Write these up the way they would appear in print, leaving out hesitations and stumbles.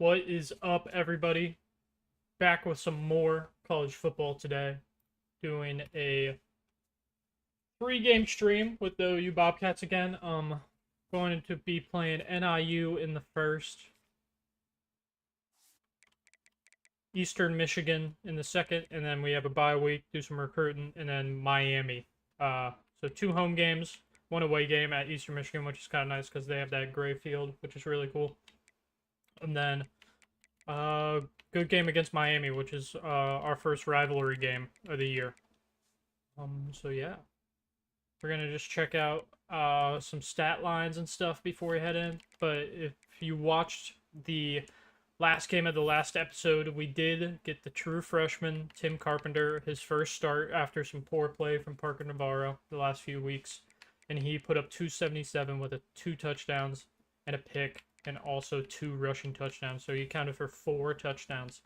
What is up, everybody? Back with some more college football today. Doing a 3-game stream with the OU Bobcats again. Going to be playing NIU in the first, Eastern Michigan in the second, and then we have a bye week, do some recruiting, and then Miami. So 2 home games, 1 away game at Eastern Michigan, which is kind of nice because they have that gray field, which is really cool. And then good game against Miami, which is our first rivalry game of the year. So yeah, we're gonna just check out some stat lines and stuff before we head in. But if you watched the last game of the last episode, we did get the true freshman Tim Carpenter his first start after some poor play from Parker Navarro the last few weeks, and he put up 277 with 2 touchdowns and a pick, and also 2 rushing touchdowns. So he accounted for 4 touchdowns.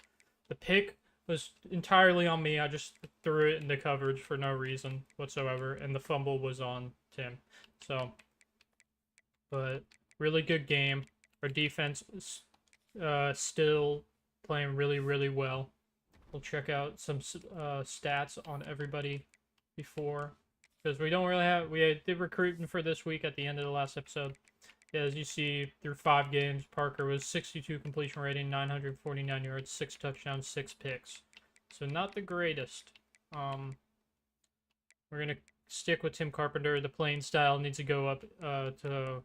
The pick was entirely on me. I just threw it into coverage for no reason whatsoever, and the fumble was on Tim. So, but really good game. Our defense is still playing really, really well. We'll check out some stats on everybody before, because we don't really have. We did recruiting for this week at the end of the last episode. As you see, through 5 games, Parker was 62 completion rating, 949 yards, 6 touchdowns, 6 picks. So not the greatest. We're going to stick with Tim Carpenter. The playing style needs to go up to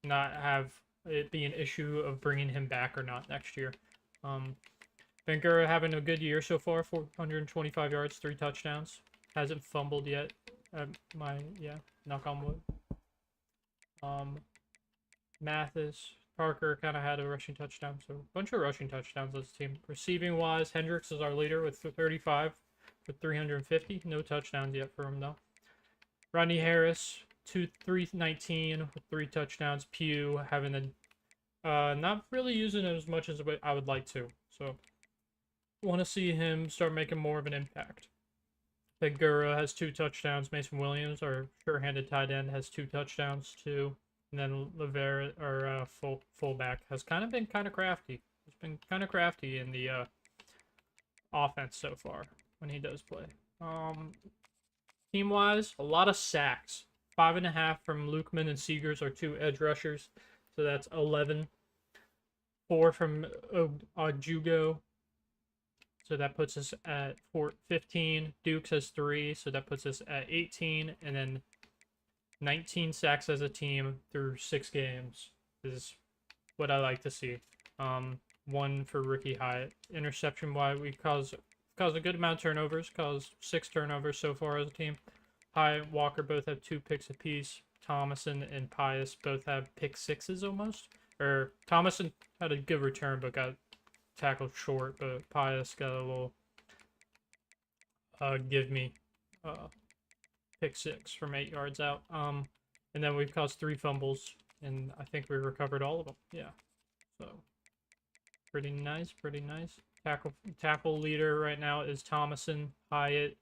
not have it be an issue of bringing him back or not next year. Bangura having a good year so far, 425 yards, 3 touchdowns. Hasn't fumbled yet. Knock on wood. Mathis, Parker kind of had a rushing touchdown, so a bunch of rushing touchdowns as a team. Receiving wise, Hendricks is our leader with 35 for 350. No touchdowns yet for him though. Rodney Harris, 319 with 3 touchdowns. Pugh having a not really using it as much as I would like to, so want to see him start making more of an impact. Bangura has 2 touchdowns. Mason Williams, our sure-handed tight end, has 2 touchdowns too. And then Rivera, our fullback, has kind of been kind of crafty. He's been kind of crafty in the offense so far when he does play. Team-wise, a lot of sacks. 5.5 from Lukeman and Seegers, our 2 edge rushers. So that's 11. 4 from Jugo. So that puts us at 15. Dukes has 3, so that puts us at 18. And then 19 sacks as a team through 6 games is what I like to see. 1 for Ricky Hyatt. Interception-wise, we caused a good amount of turnovers. Caused 6 turnovers so far as a team. Hyatt, Walker both have 2 picks apiece. Thomason and Pius both have pick 6s almost. Or Thomason had a good return but got tackled short. But Pius got a little pick 6 from 8 yards out. And then we've caused 3 fumbles, and I think we recovered all of them. Yeah. So pretty nice, pretty nice. Tackle leader right now is Thomason. Hyatt,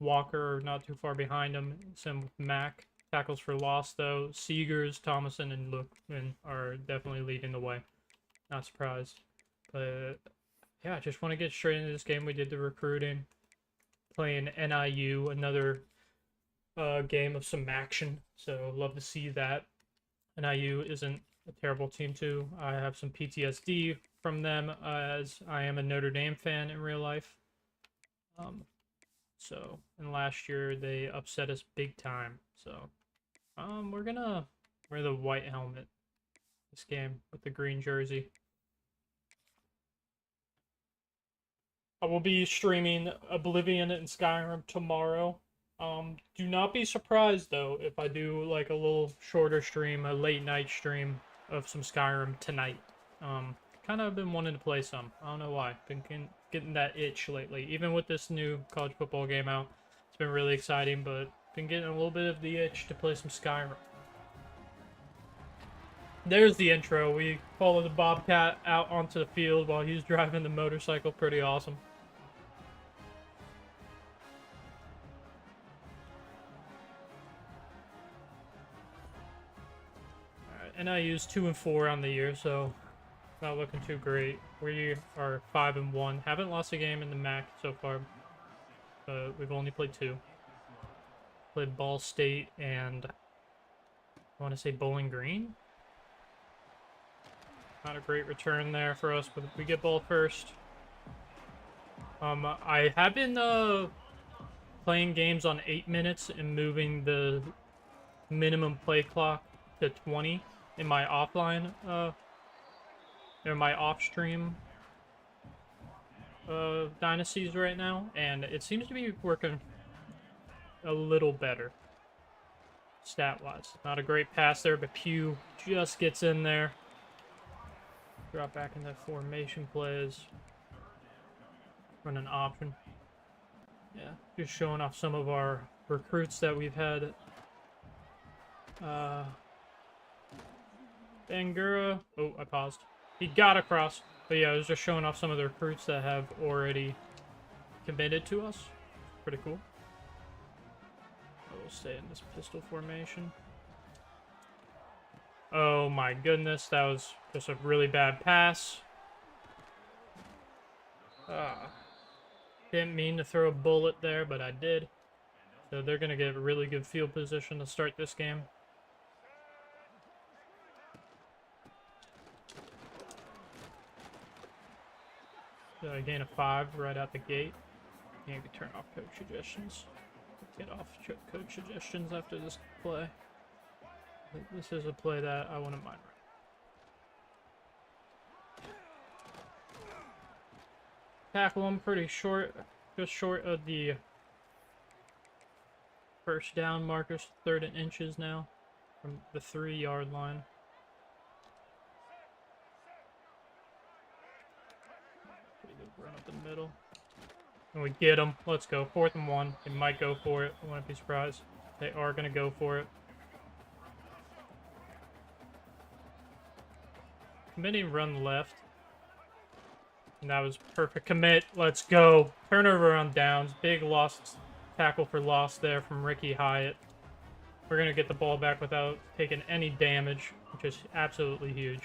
Walker are not too far behind him. Same with Mac. Tackles for loss though. Seegers, Thomason, and Lukeman are definitely leading the way. Not surprised. But yeah, I just want to get straight into this game. We did the recruiting. Playing NIU, another game of some MACtion, so love to see that. NIU isn't a terrible team too. I have some PTSD from them as I am a Notre Dame fan in real life. And last year they upset us big time. So we're gonna wear the white helmet this game with the green jersey. I will be streaming Oblivion and Skyrim tomorrow. Do not be surprised though if I do like a little shorter stream, a late night stream of some Skyrim tonight. Kind of been wanting to play some. I don't know why. Been getting that itch lately. Even with this new college football game out, it's been really exciting, but been getting a little bit of the itch to play some Skyrim. There's the intro. We follow the Bobcat out onto the field while he's driving the motorcycle. Pretty awesome. And I used 2 and 4 on the year, so Not looking too great. We are 5-1. Haven't lost a game in the MAC so far. We've only played 2. Played Ball State and I want to say Bowling Green. Not a great return there for us, but we get ball first. I have been playing games on 8 minutes and moving the minimum play clock to 20 in my offline, in my off-stream dynasties right now, and it seems to be working a little better stat-wise. Not a great pass there, but Pugh just gets in there. Drop back into formation plays. Run an option. Yeah, just showing off some of our recruits that we've had. Bangura. Oh, I paused. He got across. But yeah, I was just showing off some of the recruits that have already committed to us. Pretty cool. We'll stay in this pistol formation. Oh my goodness, that was just a really bad pass. Didn't mean to throw a bullet there, but I did. So they're going to get a really good field position to start this game. So I gain a 5 right out the gate. And you can turn off coach suggestions. Get off coach suggestions after this play. This is a play that I wouldn't mind. Tackle him pretty short, just short of the first down markers, 3rd and inches now from the 3-yard line. Pretty good run up the middle. And we get them. Let's go. 4th and 1. They might go for it. I wouldn't be surprised. They are going to go for it. Committing run left. And that was perfect commit. Let's go. Turnover on downs. Big loss. Tackle for loss there from Ricky Hyatt. We're going to get the ball back without taking any damage, which is absolutely huge.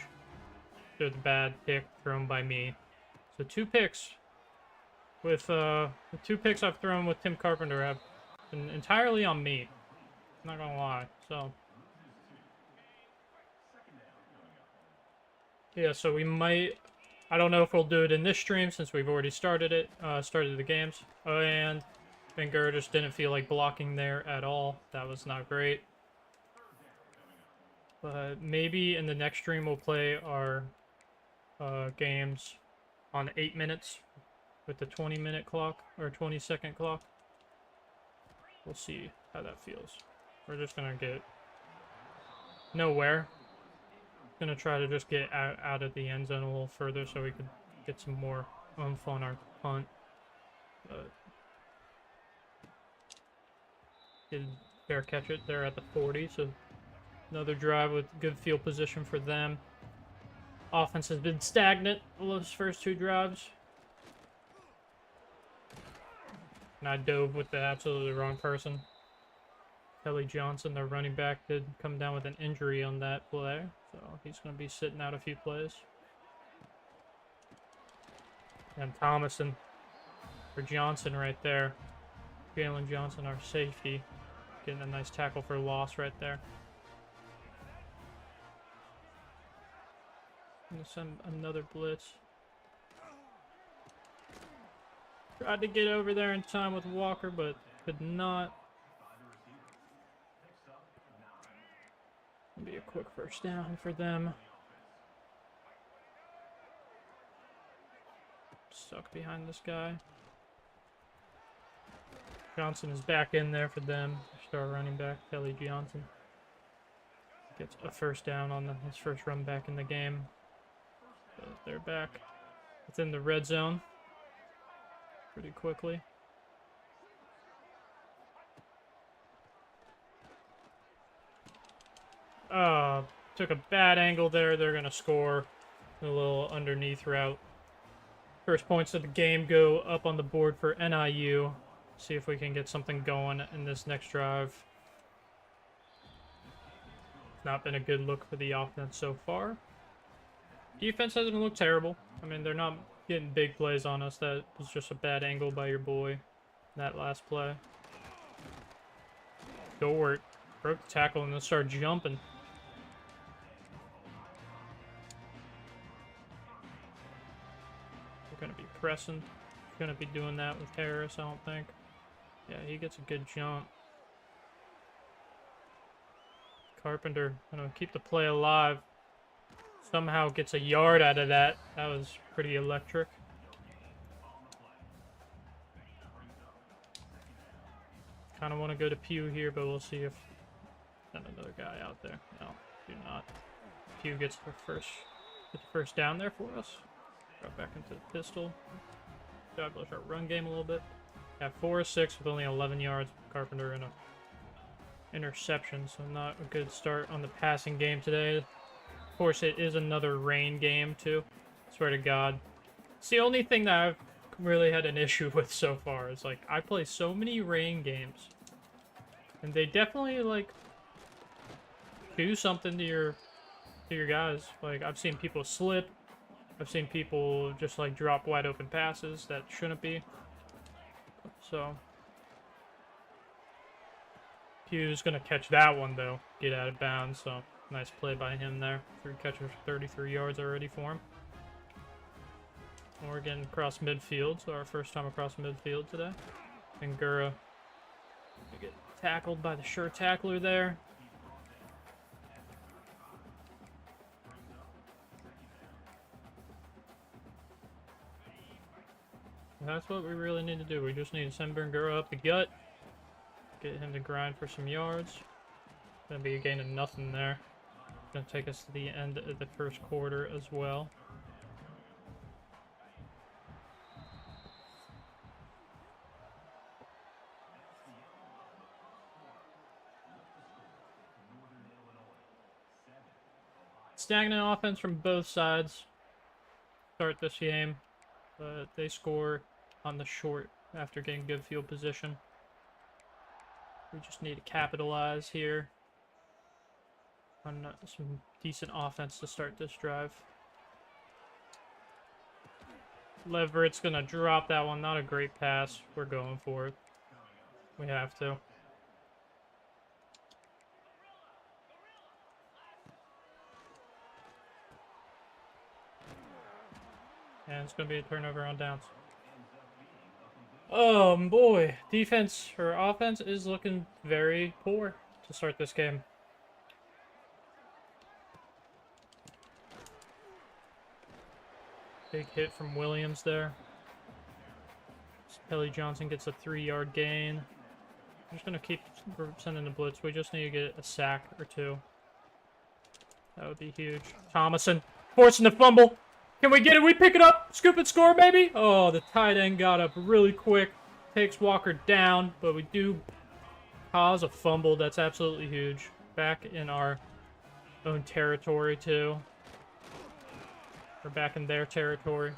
There's a bad pick thrown by me. So 2 picks. With the 2 picks I've thrown with Tim Carpenter have been entirely on me. I'm not going to lie. So yeah, so we might... I don't know if we'll do it in this stream since we've already started it, started the games. And Finger just didn't feel like blocking there at all. That was not great. But maybe in the next stream we'll play our games on 8 minutes with the 20-minute clock or 20-second clock. We'll see how that feels. We're just gonna get nowhere. Gonna try to just get out of the end zone a little further so we could get some more oomph on our punt. But did fair catch it there at the 40, so another drive with good field position for them. Offense has been stagnant those first 2 drives. And I dove with the absolutely wrong person. Kelly Johnson, their running back, did come down with an injury on that play. So he's going to be sitting out a few plays. And Thomason for Johnson right there. Jalen Johnson, our safety, getting a nice tackle for loss right there. Gonna send another blitz. Tried to get over there in time with Walker, but could not. Be a quick first down for them. Stuck behind this guy. Johnson is back in there for them. Star running back, Kelly Johnson. Gets a first down on his first run back in the game. So they're back within the red zone pretty quickly. Took a bad angle there. They're going to score a little underneath route. First points of the game go up on the board for NIU. See if we can get something going in this next drive. Not been a good look for the offense so far. Defense hasn't looked terrible. I mean, they're not getting big plays on us. That was just a bad angle by your boy. That last play. Dort broke the tackle and then started jumping. We're going to be pressing. Going to be doing that with Harris, I don't think. Yeah, he gets a good jump. Carpenter going to keep the play alive. Somehow gets a yard out of that. That was pretty electric. Kind of want to go to Pugh here, but we'll see if there's another guy out there. No, do not. Pugh gets the first down there for us. Drop back into the pistol. Establish our run game a little bit. Have 4 of 6 with only 11 yards. Carpenter and a interception, so not a good start on the passing game today. Of course, it is another rain game too. Swear to God, it's the only thing that I've really had an issue with so far. Is like I play so many rain games, and they definitely like do something to your guys. Like I've seen people slip. I've seen people just like drop wide open passes that shouldn't be. So Pugh's gonna catch that one though, get out of bounds. So nice play by him there. 3 catches, 33 yards already for him. We're getting across midfield, so our first time across midfield today. Ngura get tackled by the sure tackler there. That's what we really need to do. We just need to send Ngura up the gut. Get him to grind for some yards. Gonna be a gain of nothing there. Gonna take us to the end of the first quarter as well. Stagnant offense from both sides. Start this game, but they score on the short after getting good field position. We just need to capitalize here on some decent offense to start this drive. Leverett's gonna drop that one. Not a great pass. We're going for it. We have to. And it's going to be a turnover on downs. Oh boy, defense or offense is looking very poor to start this game. Big hit from Williams there. Pelly Johnson gets a 3-yard gain. I'm just going to keep sending the blitz. We just need to get a sack or 2. That would be huge. Thomason forcing the fumble. Can we get it? We pick it up. Scoop and score, maybe? Oh, the tight end got up really quick. Takes Walker down, but we do cause a fumble. That's absolutely huge. Back in our own territory, too. We're back in their territory.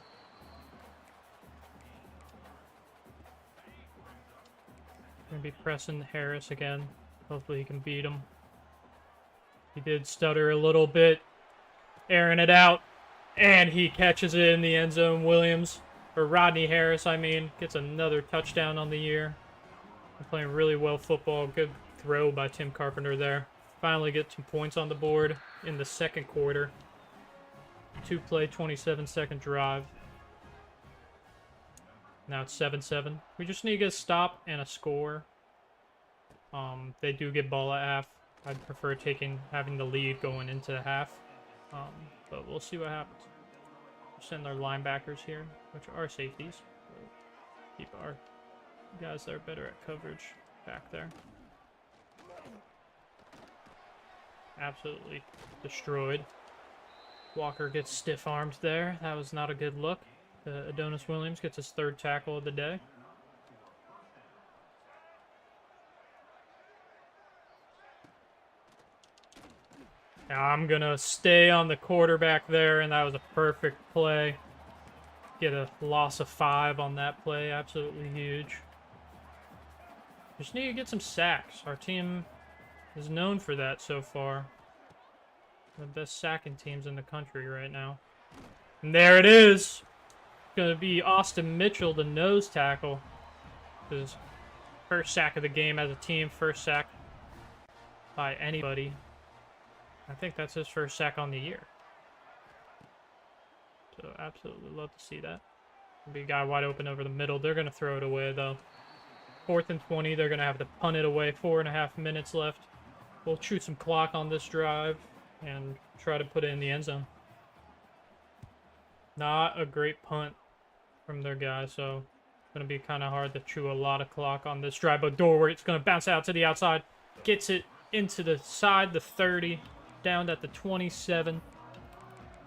We're going to be pressing Harris again. Hopefully he can beat him. He did stutter a little bit. Airing it out. And he catches it in the end zone. Williams, or Rodney Harris, I mean, gets another touchdown on the year. They're playing really well football. Good throw by Tim Carpenter there. Finally get some points on the board in the second quarter. 2-play, 27-second drive. Now it's 7-7. We just need to get a stop and a score. They do get ball at half. I'd prefer having the lead going into the half. But we'll see what happens. We'll send our linebackers here, which are safeties. We'll keep our guys that are better at coverage back there. Absolutely destroyed. Walker gets stiff-armed there. That was not a good look. Adonis Williams gets his 3rd tackle of the day. Now I'm going to stay on the quarterback there, and that was a perfect play. Get a loss of 5 on that play. Absolutely huge. Just need to get some sacks. Our team is known for that so far. The best sacking teams in the country right now. And there it is. Gonna be Austin Mitchell, the nose tackle. His first sack of the game as a team, first sack by anybody. I think that's his first sack on the year. So absolutely love to see that. Be a guy wide open over the middle. They're gonna throw it away though. 4th and 20. They're gonna have to punt it away. 4.5 minutes left. We'll shoot some clock on this drive and try to put it in the end zone. Not a great punt from their guy, so it's going to be kind of hard to chew a lot of clock on this drive. But Dorwart, it's going to bounce out to the outside. Gets it into the side, the 30, down at the 27.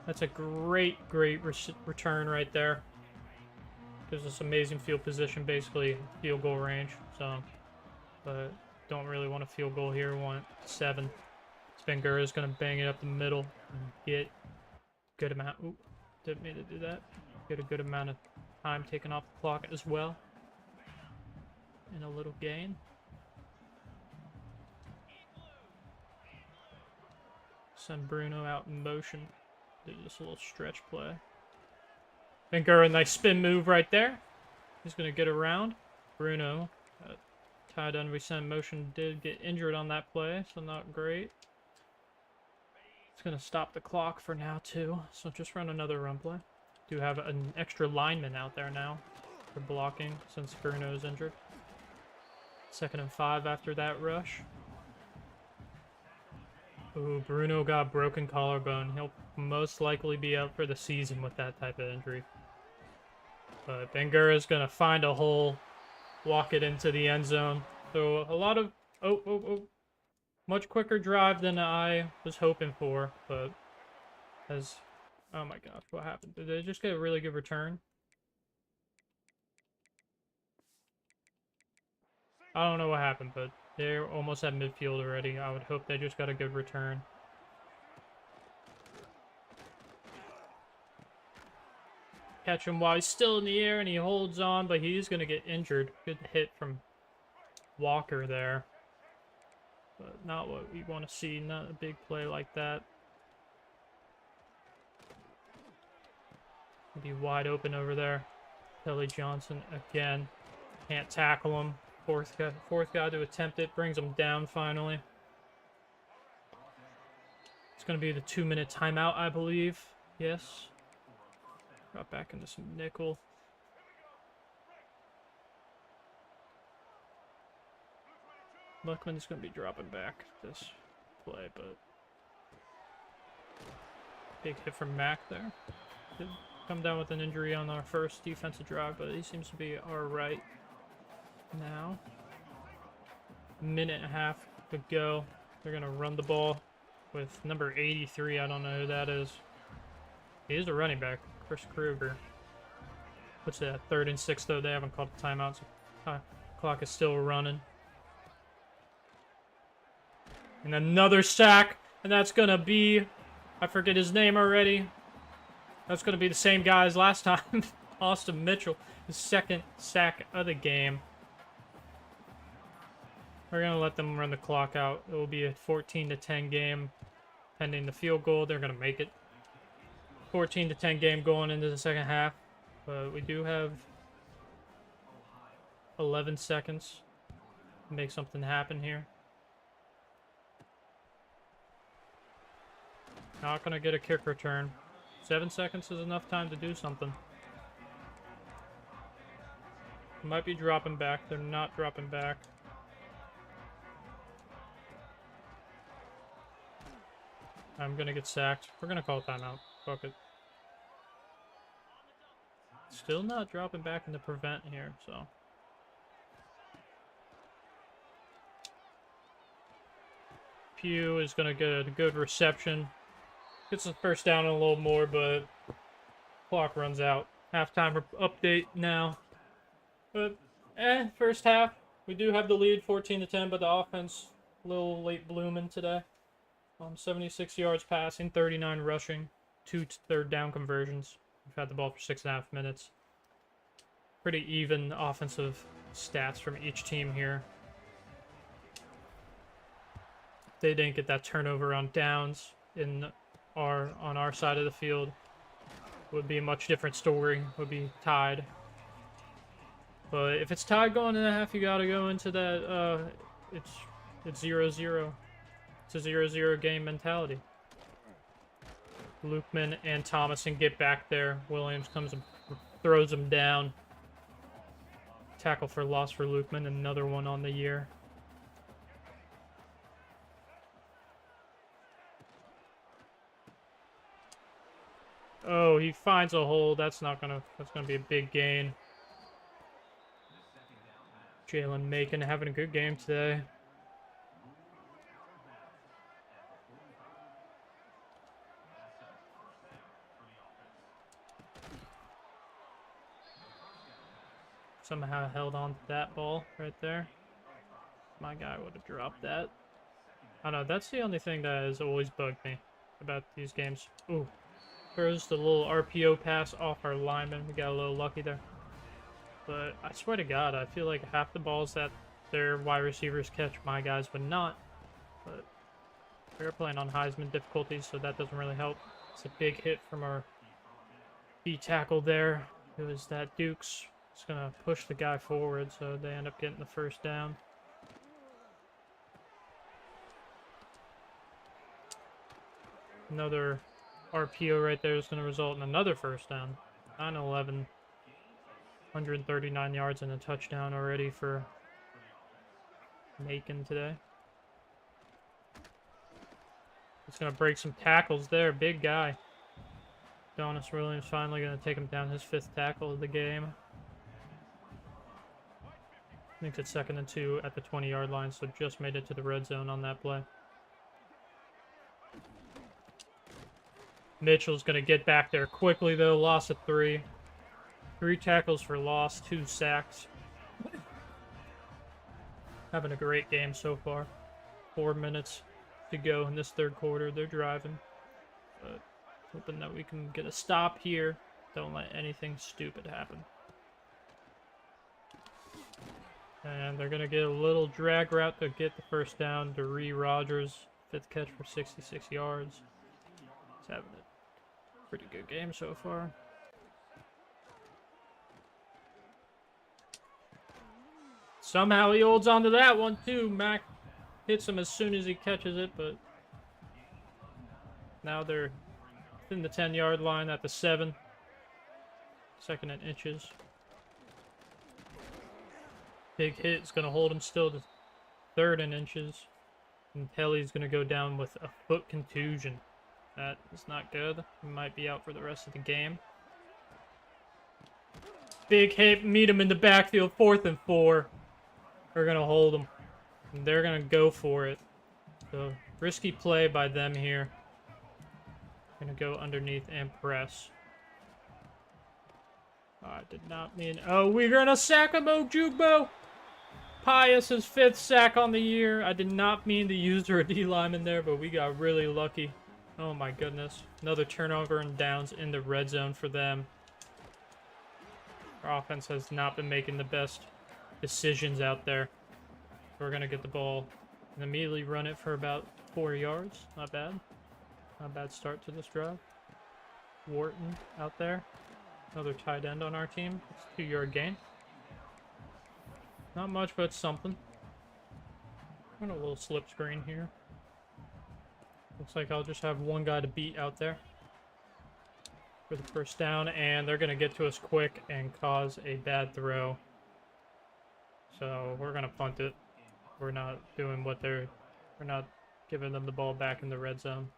That's a great return right there. Gives us amazing field position, basically field goal range. So, but don't really want a field goal here. Want 7. Spengura is going to bang it up the middle and get a good amount. Ooh, didn't mean to do that. Get a good amount of time taken off the clock as well. And a little gain. Send Bruno out in motion. Do this little stretch play. Spengura, nice spin move right there. He's going to get around. Bruno, tight end we sent motion, did get injured on that play, so not great. It's going to stop the clock for now too, so just run another run play. Do have an extra lineman out there now for blocking since Bruno is injured. 2nd and 5 after that rush. Ooh, Bruno got broken collarbone. He'll most likely be out for the season with that type of injury. But Spengura's going to find a hole, walk it into the end zone. So a lot of... much quicker drive than I was hoping for, but as... Oh my gosh, what happened? Did they just get a really good return? I don't know what happened, but they're almost at midfield already. I would hope they just got a good return. Catch him while he's still in the air, and he holds on, but he's going to get injured. Good hit from Walker there. But not what we want to see. Not a big play like that. Be wide open over there. Kelly Johnson again. Can't tackle him. Fourth guy to attempt it. Brings him down finally. It's going to be the 2-minute timeout, I believe. Yes. Got back into some nickel. Luckman's going to be dropping back this play, but big hit from Mac there. Did come down with an injury on our first defensive drive, but he seems to be all right now. 1.5 to go. They're going to run the ball with number 83. I don't know who that is. He is a running back, Chris Kruger. What's that? 3rd and 6, though. They haven't called the timeout, so clock is still running. And another sack, and that's going to be, I forget his name already. That's going to be the same guy as last time. Austin Mitchell, his 2nd sack of the game. We're going to let them run the clock out. It will be a 14-10 game. Pending the field goal, they're going to make it. 14-10 game going into the second half. But we do have 11 seconds to make something happen here. Not going to get a kick return. 7 seconds is enough time to do something. Might be dropping back. They're not dropping back. I'm going to get sacked. We're going to call timeout. Fuck it. Still not dropping back into prevent here, so. Pugh is going to get a good reception. Gets the first down a little more, but clock runs out. Halftime update now. But, first half, we do have the lead, 14-10, but the offense a little late blooming today. 76 yards passing, 39 rushing, 2 third down conversions. We've had the ball for 6.5 minutes. Pretty even offensive stats from each team here. They didn't get that turnover on downs on our side of the field. would be a much different story. Would be tied. But if it's tied going in a half, you gotta go into that. It's 0-0. It's a 0-0 game mentality. Lukeman and Thomason get back there. Williams comes and throws him down. Tackle for loss for Lukeman. Another one on the year. Oh, he finds a hole. That's gonna be a big gain. Jalen Macon having a good game today. Somehow held on to that ball right there. My guy would have dropped that. I don't know, that's the only thing that has always bugged me about these games. Ooh. Throws the little RPO pass off our lineman. We got a little lucky there. But I swear to God, I feel like half the balls that their wide receivers catch, my guys would not. But we're playing on Heisman difficulties, so that doesn't really help. It's a big hit from our B tackle there. Who is that? Dukes. It's going to push the guy forward, so they end up getting the first down. Another RPO right there is going to result in another first down. 9-11. 139 yards and a touchdown already for Macon today. He's going to break some tackles there. Big guy. Donis Williams finally going to take him down. His 5th tackle of the game. I think it's 2nd and 2 at the 20-yard line, so just made it to the red zone on that play. Mitchell's going to get back there quickly, though. Loss of 3. 3 tackles for loss, 2 sacks. Having a great game so far. 4 minutes to go in this 3rd quarter. They're driving. But hoping that we can get a stop here. Don't let anything stupid happen. And they're going to get a little drag route to get the first down. DeRee Rogers, 5th catch for 66 yards. He's having a pretty good game so far. Somehow he holds on to that one too. Mac hits him as soon as he catches it, but now they're within the 10-yard line at the 7. 2nd and inches. Big hit is going to hold him still to 3rd and inches. And Kelly's going to go down with a foot contusion. That is not good. He might be out for the rest of the game. Big hit, meet him in the backfield, 4th and 4. We're going to hold him. And they're going to go for it. So, risky play by them here. Going to go underneath and press. Oh, I did not mean... Oh, we're going to sack him, Ojugbo! Pius' 5th sack on the year. I did not mean to use our D lineman there, but we got really lucky. Oh my goodness. Another turnover and downs in the red zone for them. Our offense has not been making the best decisions out there. We're going to get the ball and immediately run it for about 4 yards. Not bad. Not a bad start to this drive. Wharton out there. Another tight end on our team. It's a 2-yard gain. Not much, but something. I'm on a little slip screen here. Looks like I'll just have one guy to beat out there for the first down, and they're going to get to us quick and cause a bad throw. So we're going to punt it. We're not doing what we're not giving them the ball back in the red zone.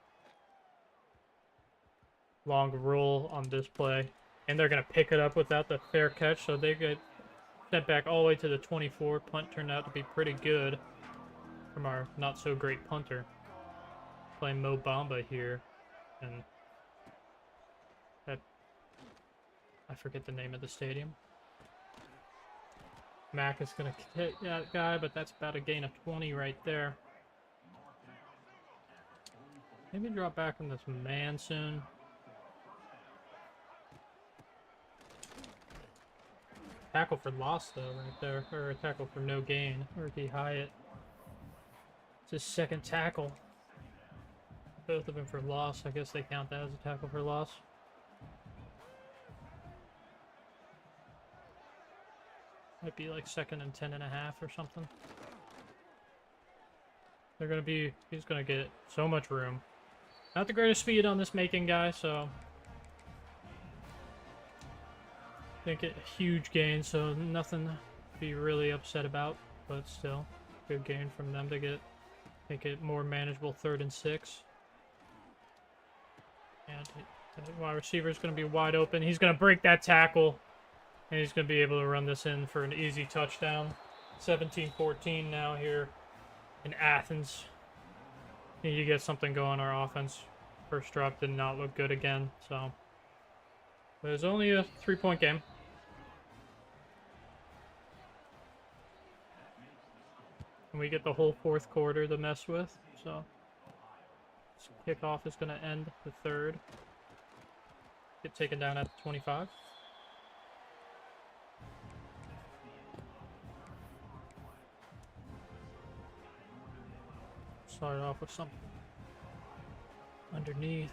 Long roll on this play, and they're going to pick it up without the fair catch, so they get sent back all the way to the 24. Punt turned out to be pretty good from our not-so-great punter. Playing Mo Bamba here, and I forget the name of the stadium. Mac is going to hit that guy, but that's about a gain of 20 right there. Maybe drop back from this man soon. Tackle for loss, though, right there. Or a tackle for no gain. Ricky Hyatt. It's his 2nd tackle. Both of them for loss. I guess they count that as a tackle for loss. Might be like 2nd and 10.5 or something. They're gonna be, he's gonna get so much room. Not the greatest speed on this making guy, so didn't get a huge gain, so nothing to be really upset about, but still good gain from them to make it more manageable 3rd and 6. And the wide receiver is going to be wide open. He's going to break that tackle, and he's going to be able to run this in for an easy touchdown. 17-14 now here in Athens. Need to get something going. Our offense first drop did not look good again, so but it was only a 3-point game. And we get the whole 4th quarter to mess with, so this kickoff is going to end the 3rd. Get taken down at 25. Start off with something underneath.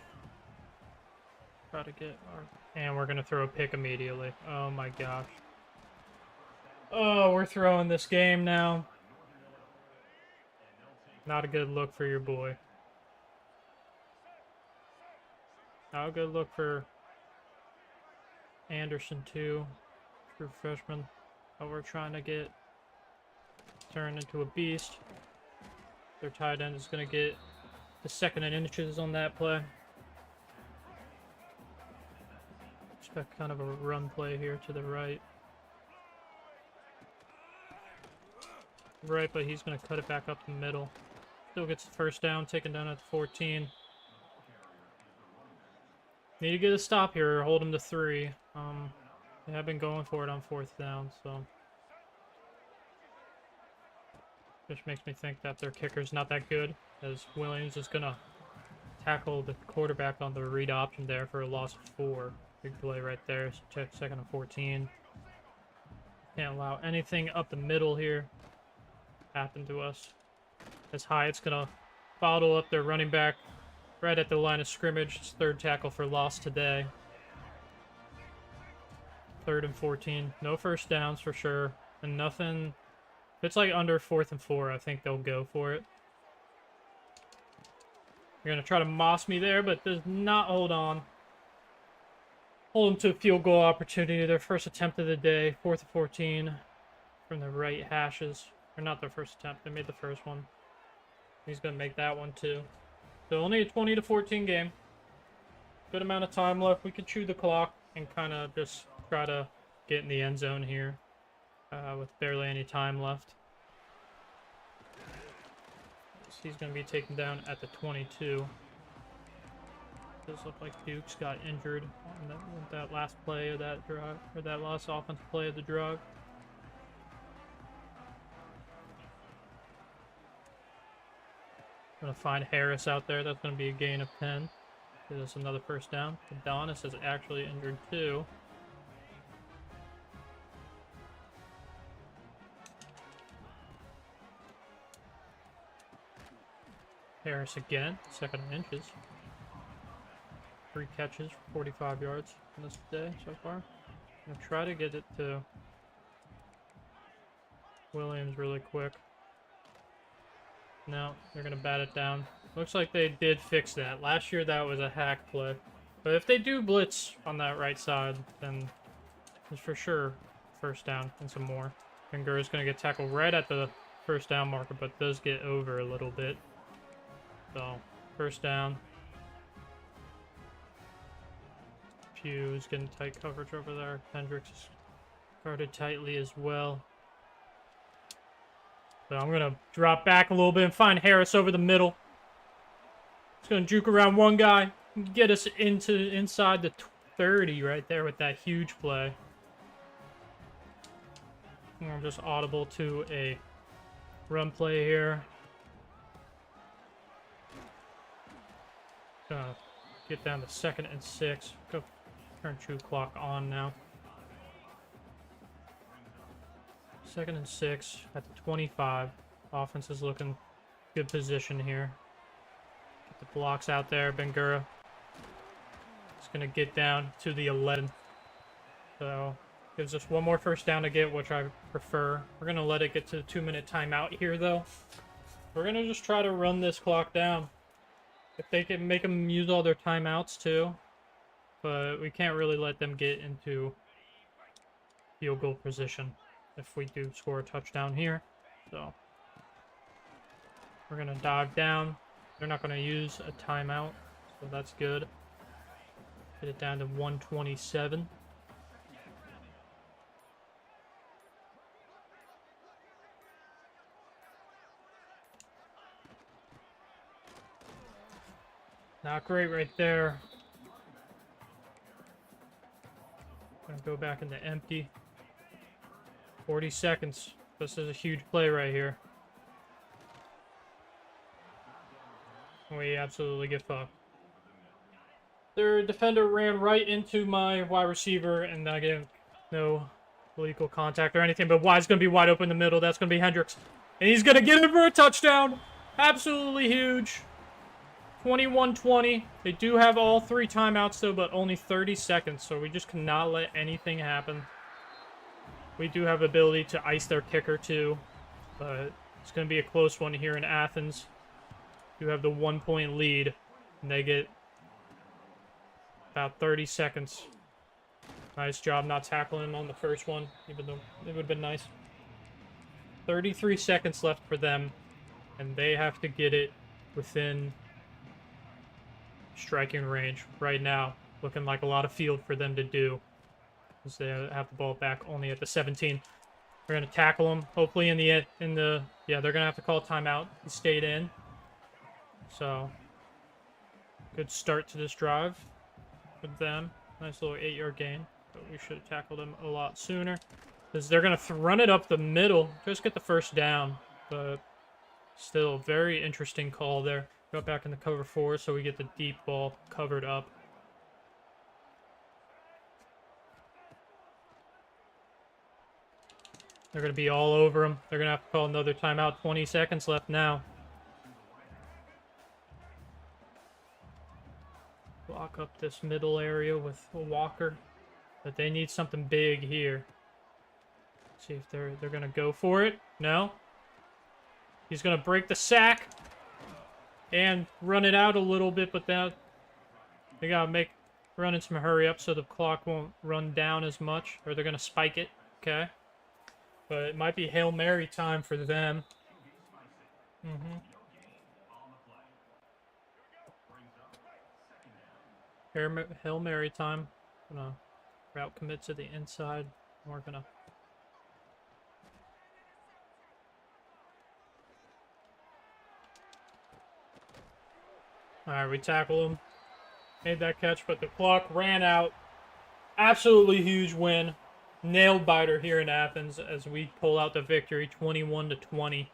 Try to get our... And we're going to throw a pick immediately. Oh my gosh. Oh, we're throwing this game now. Not a good look for your boy. Not a good look for Anderson too. True freshman. But we're trying to get turned into a beast. Their tight end is going to get the 2nd and inches on that play. Expect kind of a run play here to the right. Right, but he's going to cut it back up the middle. Still gets the 1st down, taken down at 14. Need to get a stop here or hold him to 3. They have been going for it on 4th down, so which makes me think that their kicker's not that good, as Williams is gonna tackle the quarterback on the read option there for a loss of 4. Big play right there. So check 2nd and 14. Can't allow anything up the middle here happen to us. As Hyatt's gonna bottle up their running back right at the line of scrimmage. It's 3rd tackle for loss today. 3rd and 14. No 1st downs for sure. And nothing... If it's like under 4th and 4, I think they'll go for it. They're going to try to moss me there, but does not hold on. Hold them to a field goal opportunity. Their first attempt of the day. 4th and 14 from the right hashes. Or not their first attempt. They made the first one. He's going to make that one too. So only a 20-14 game. Good amount of time left. We could chew the clock and kind of just try to get in the end zone here with barely any time left. So he's going to be taken down at the 22. Does look like Dukes got injured on that last play of that drug, or that last offensive play of the drug. Gonna find Harris out there. That's gonna be a gain of 10. Give us another 1st down. Adonis is actually injured too. Harris again, 2nd and inches. 3 catches for 45 yards in this day so far. I'm gonna try to get it to Williams really quick. No, they're going to bat it down. Looks like they did fix that. Last year, that was a hack play. But if they do blitz on that right side, then there's for sure 1st down and some more. Finger is going to get tackled right at the 1st down marker, but does get over a little bit. So, 1st down. Pugh's getting tight coverage over there. Hendricks is guarded tightly as well. So I'm going to drop back a little bit and find Harris over the middle. It's going to juke around one guy. Get us inside the 30 right there with that huge play. And I'm just audible to a run play here. Gonna get down to 2nd and 6. Go turn true clock on now. 2nd and 6 at the 25. Offense is looking good position here. Get the blocks out there. Bangura is going to get down to the 11. So Gives us one more first down to get, which I prefer. We're going to let it get to the 2-minute timeout here, though. We're going to just try to run this clock down. If they can make them use all their timeouts, too. But we can't really let them get into field goal position if we do score a touchdown here. So we're going to dive down. They're not going to use a timeout, so that's good. Get it down to 127. Not great right there. Gonna go back into empty. 40 seconds. This is a huge play right here. We absolutely get fucked. Their defender ran right into my wide receiver, and I get no illegal contact or anything, but wide's going to be wide open in the middle. That's going to be Hendricks. And he's going to get it for a touchdown. Absolutely huge. 21-20. They do have all 3 timeouts, though, but only 30 seconds, so we just cannot let anything happen. We do have ability to ice their kicker, too, but it's going to be a close one here in Athens. You have the 1-point lead, and they get about 30 seconds. Nice job not tackling him on the first one, even though it would have been nice. 33 seconds left for them, and they have to get it within striking range right now. Looking like a lot of field for them to do, as they have the ball back only at the 17. We're going to tackle him, hopefully yeah, they're going to have to call timeout. He stayed in. So, good start to this drive with them. Nice little 8-yard gain, but we should have tackled him a lot sooner, because they're going to run it up the middle, just get the first down, but still, very interesting call there. Got back in the cover 4, so we get the deep ball covered up. They're going to be all over him. They're going to have to call another timeout. 20 seconds left now. Block up this middle area with a Walker. But they need something big here. See if they're going to go for it. No. He's going to break the sack and run it out a little bit, but that they got to run in some hurry up so the clock won't run down as much, or they're going to spike it. Okay. But it might be Hail Mary time for them. Hail Mary time. Gonna route commit to the inside. We're gonna Alright, we tackle him. Made that catch, but the clock ran out. Absolutely huge win. Nail biter here in Athens as we pull out the victory, 21-20.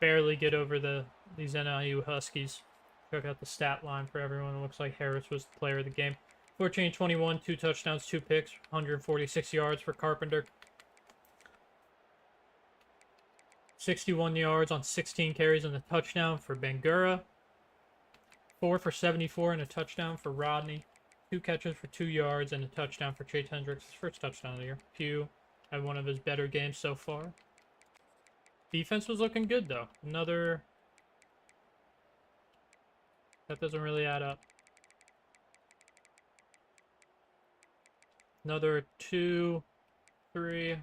Barely get over these NIU Huskies. Check out the stat line for everyone. It looks like Harris was the player of the game. 14-21, 2 touchdowns, 2 picks, 146 yards for Carpenter. 61 yards on 16 carries and a touchdown for Bangura. 4 for 74 and a touchdown for Rodney. 2 catches for 2 yards and a touchdown for Chase Hendricks. His first touchdown of the year. Pugh had one of his better games so far. Defense was looking good, though. That doesn't really add up. Another 2, 3,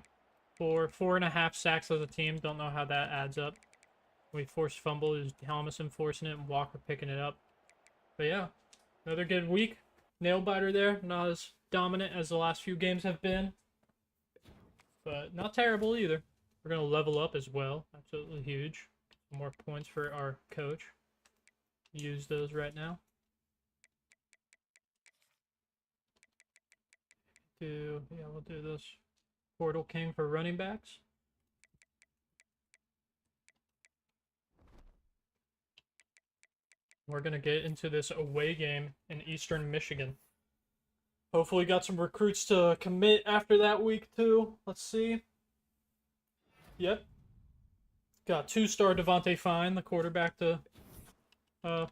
4, 4.5 sacks as a team. Don't know how that adds up. We forced fumble. Is Thomason forcing it and Walker picking it up. But yeah, another good week. Nail biter there. Not as dominant as the last few games have been, but not terrible either. We're going to level up as well. Absolutely huge. More points for our coach. Use those right now. We'll do this. Portal King for running backs. We're going to get into this away game in Eastern Michigan. Hopefully got some recruits to commit after that week too. Let's see. Yep. Got 2-star Devontae Fine, the quarterback, to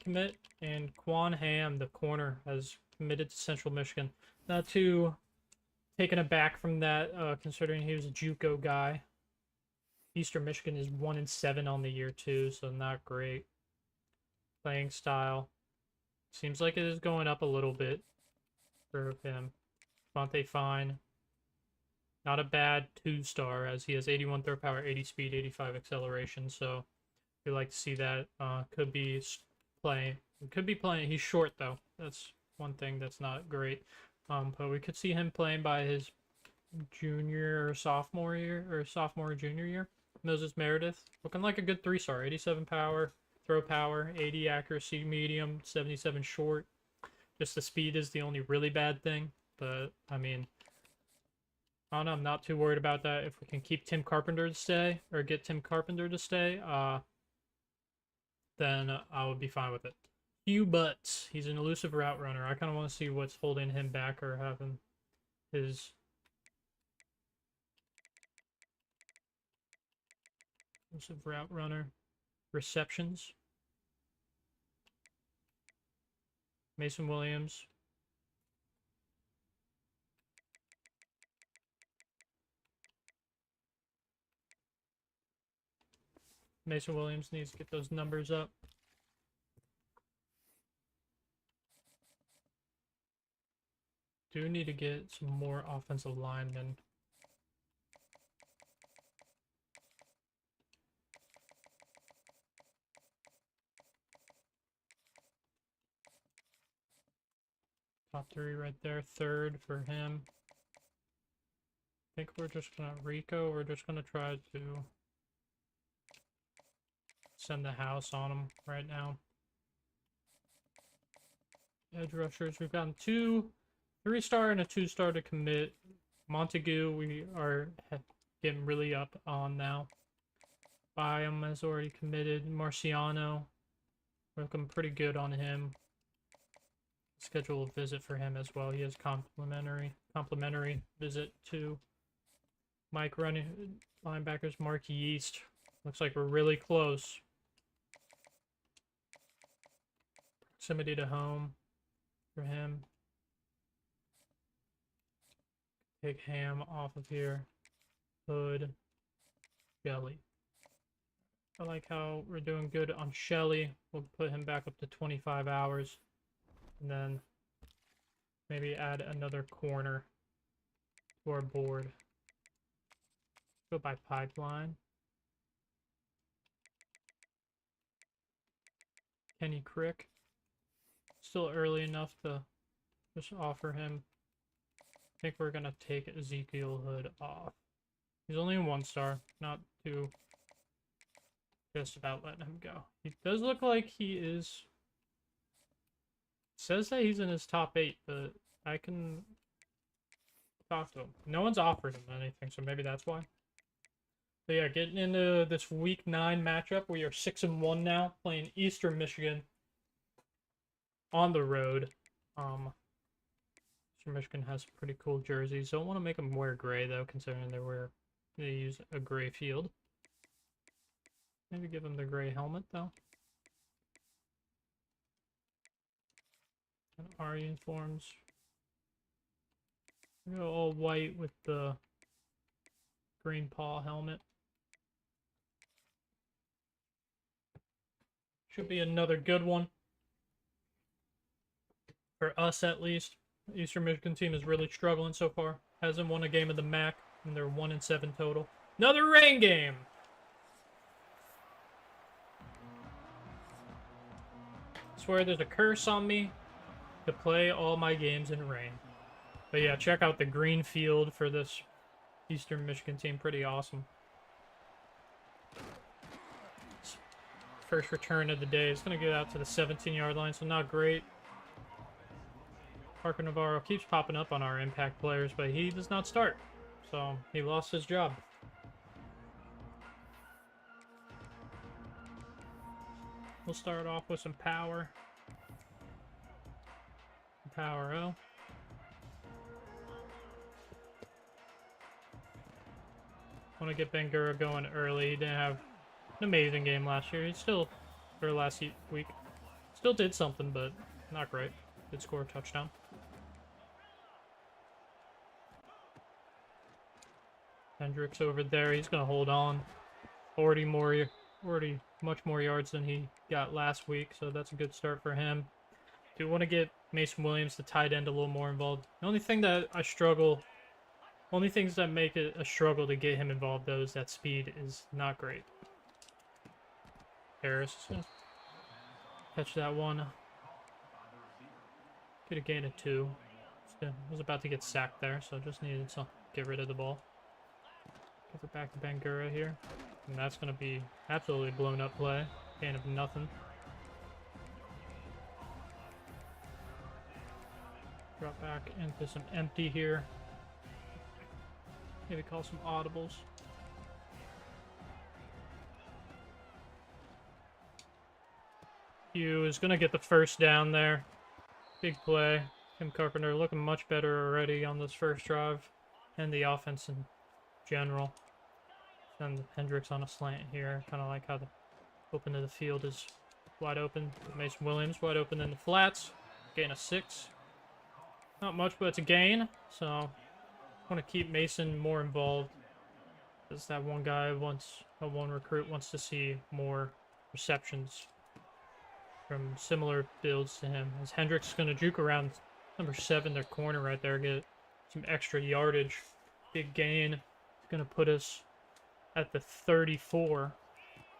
commit. And Quan Ham, the corner, has committed to Central Michigan. Not too taken aback from that, considering he was a JUCO guy. Eastern Michigan is 1-7 on the year too, so not great. Playing style seems like it is going up a little bit for him. Fonte fine. Not a bad 2-star, as he has 81 throw power, 80 speed, 85 acceleration. So we like to see that. Could be playing. He's short though. That's one thing that's not great. But we could see him playing by his junior or sophomore year, or sophomore or junior year. Moses Meredith, looking like a good 3-star. 87 power, throw power, 80 accuracy, medium, 77 short. Just the speed is the only really bad thing. But I mean, I don't know, I'm not too worried about that. If we can keep Tim Carpenter to stay, or get Tim Carpenter to stay, then I would be fine with it. Hugh Butts, he's an elusive route runner. I kind of want to see what's holding him back or having his elusive route runner. Receptions. Mason Williams. Mason Williams needs to get those numbers up. Do need to get some more offensive linemen. Top 3 right there. 3rd for him. I think we're just gonna we're just gonna try to send the house on him right now. Edge rushers, we've gotten 2 3-star and a 2-star to commit. Montague, we are getting really up on now. Byam has already committed. Marciano, we're looking pretty good on him. Schedule a visit for him as well. He has complimentary visit to Mike running linebackers. Marky East, looks like we're really close. Proximity to home for him. Take Ham off of here. Hood. Shelley. I like how we're doing good on Shelley. We'll put him back up to 25 hours. And then maybe add another corner to our board. Go by pipeline. Kenny Crick. Still early enough to just offer him. I think we're going to take Ezekiel Hood off. He's only a 1-star. Not too just about letting him go. He does look like he is... Says that he's in his top 8, but I can talk to him. No one's offered him anything, so maybe that's why. So yeah, getting into this week 9 matchup. We are 6-1 now, playing Eastern Michigan on the road. Eastern Michigan has pretty cool jerseys. Don't want to make them wear gray though, considering they use a gray field. Maybe give them the gray helmet though. And our uniforms. We go all white with the green paw helmet. Should be another good one. For us at least. The Eastern Michigan team is really struggling so far. Hasn't won a game of the MAC, and they're 1-7 total. Another rain game! I swear there's a curse on me to play all my games in rain. But yeah, check out the green field for this Eastern Michigan team. Pretty awesome. First return of the day. It's going to get out to the 17-yard line, so not great. Parker Navarro keeps popping up on our impact players, but he does not start. So he lost his job. We'll start off with some power. Power O. Want to get Bangura going early. He didn't have an amazing game last year. He still, or last week, still did something, but not great. Did score a touchdown. Hendricks over there. He's going to hold on. 40 much more yards than he got last week, so that's a good start for him. Do want to get Mason Williams, the tight end, a little more involved. The only thing that I struggle, only things that make it a struggle to get him involved, though, is that speed is not great. Harris is going to catch that one. Get a gain of 2. Was about to get sacked there, so just needed to get rid of the ball. Give it back to Bangura here. And that's going to be absolutely blown up play. Gain of nothing. Drop back into some empty here. Maybe call some audibles. Hugh is going to get the first down there. Big play. Tim Carpenter looking much better already on this first drive. And the offense in general. Send Hendricks on a slant here. Kind of like how the open to the field is wide open. Mason Williams wide open in the flats. Gain of 6. Not much, but it's a gain. So I want to keep Mason more involved. Because that one guy wants, one recruit wants to see more receptions from similar builds to him. As Hendricks is going to juke around number 7, their corner right there, get some extra yardage. Big gain. It's going to put us at the 34.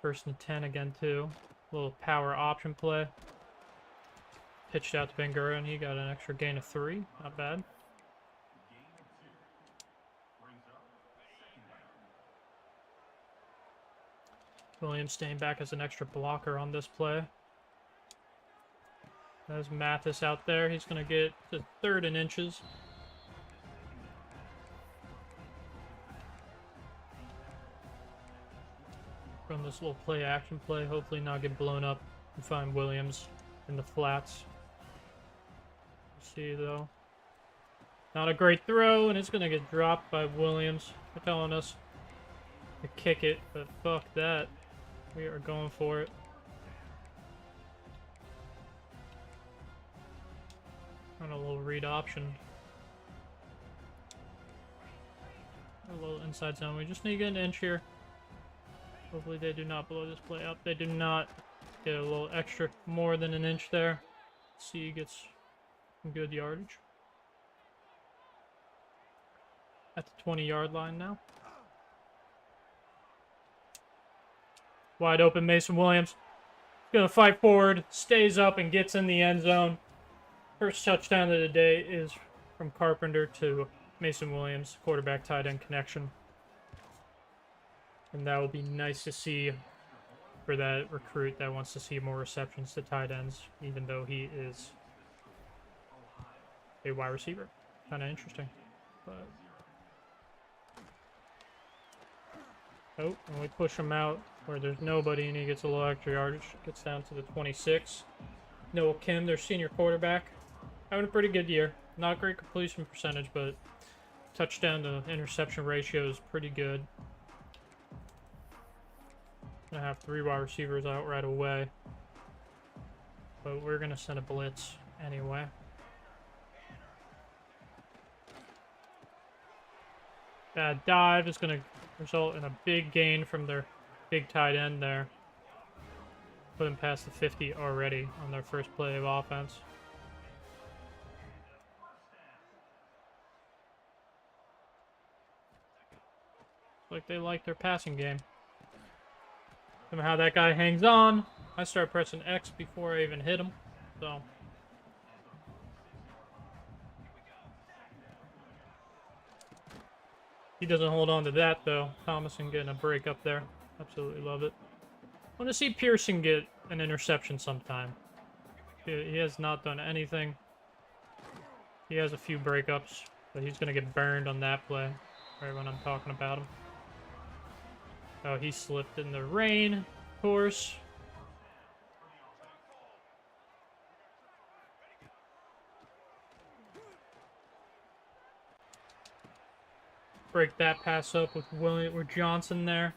1st and 10 again, too. Little power option play. Pitched out to Bangura, and he got an extra gain of 3. Not bad. Williams staying back as an extra blocker on this play. There's Mathis out there. He's going to get to 3rd and inches. From this little play action play, hopefully not get blown up and find Williams in the flats. See though, not a great throw, and it's gonna get dropped by Williams. They're telling us to kick it, but fuck that. We are going for it. On a little read option. A little inside zone. We just need to get an inch here. Hopefully they do not blow this play up. They do not. Get a little extra, more than an inch there. C gets some good yardage. At the 20-yard line now. Wide open Mason Williams. Gonna fight forward, stays up, and gets in the end zone. First touchdown of the day is from Carpenter to Mason Williams, quarterback tight end connection. And that will be nice to see for that recruit that wants to see more receptions to tight ends, even though he is a wide receiver. Kind of interesting. But oh, and we push him out where there's nobody, and he gets a little extra yardage. Gets down to the 26. Noah Kim, their senior quarterback, having a pretty good year. Not great completion percentage, but touchdown to interception ratio is pretty good. Gonna have 3 wide receivers out right away, but we're gonna send a blitz anyway. Bad dive is gonna result in a big gain from their big tight end there. Put them past the 50 already on their first play of offense. Looks like they like their passing game. Somehow that guy hangs on. I start pressing X before I even hit him. So he doesn't hold on to that though. Thomason getting a break up there. Absolutely love it. I want to see Pearson get an interception sometime. He has not done anything. He has a few breakups, but he's going to get burned on that play right when I'm talking about him. Oh, he slipped in the rain, of course. Break that pass up with Johnson there.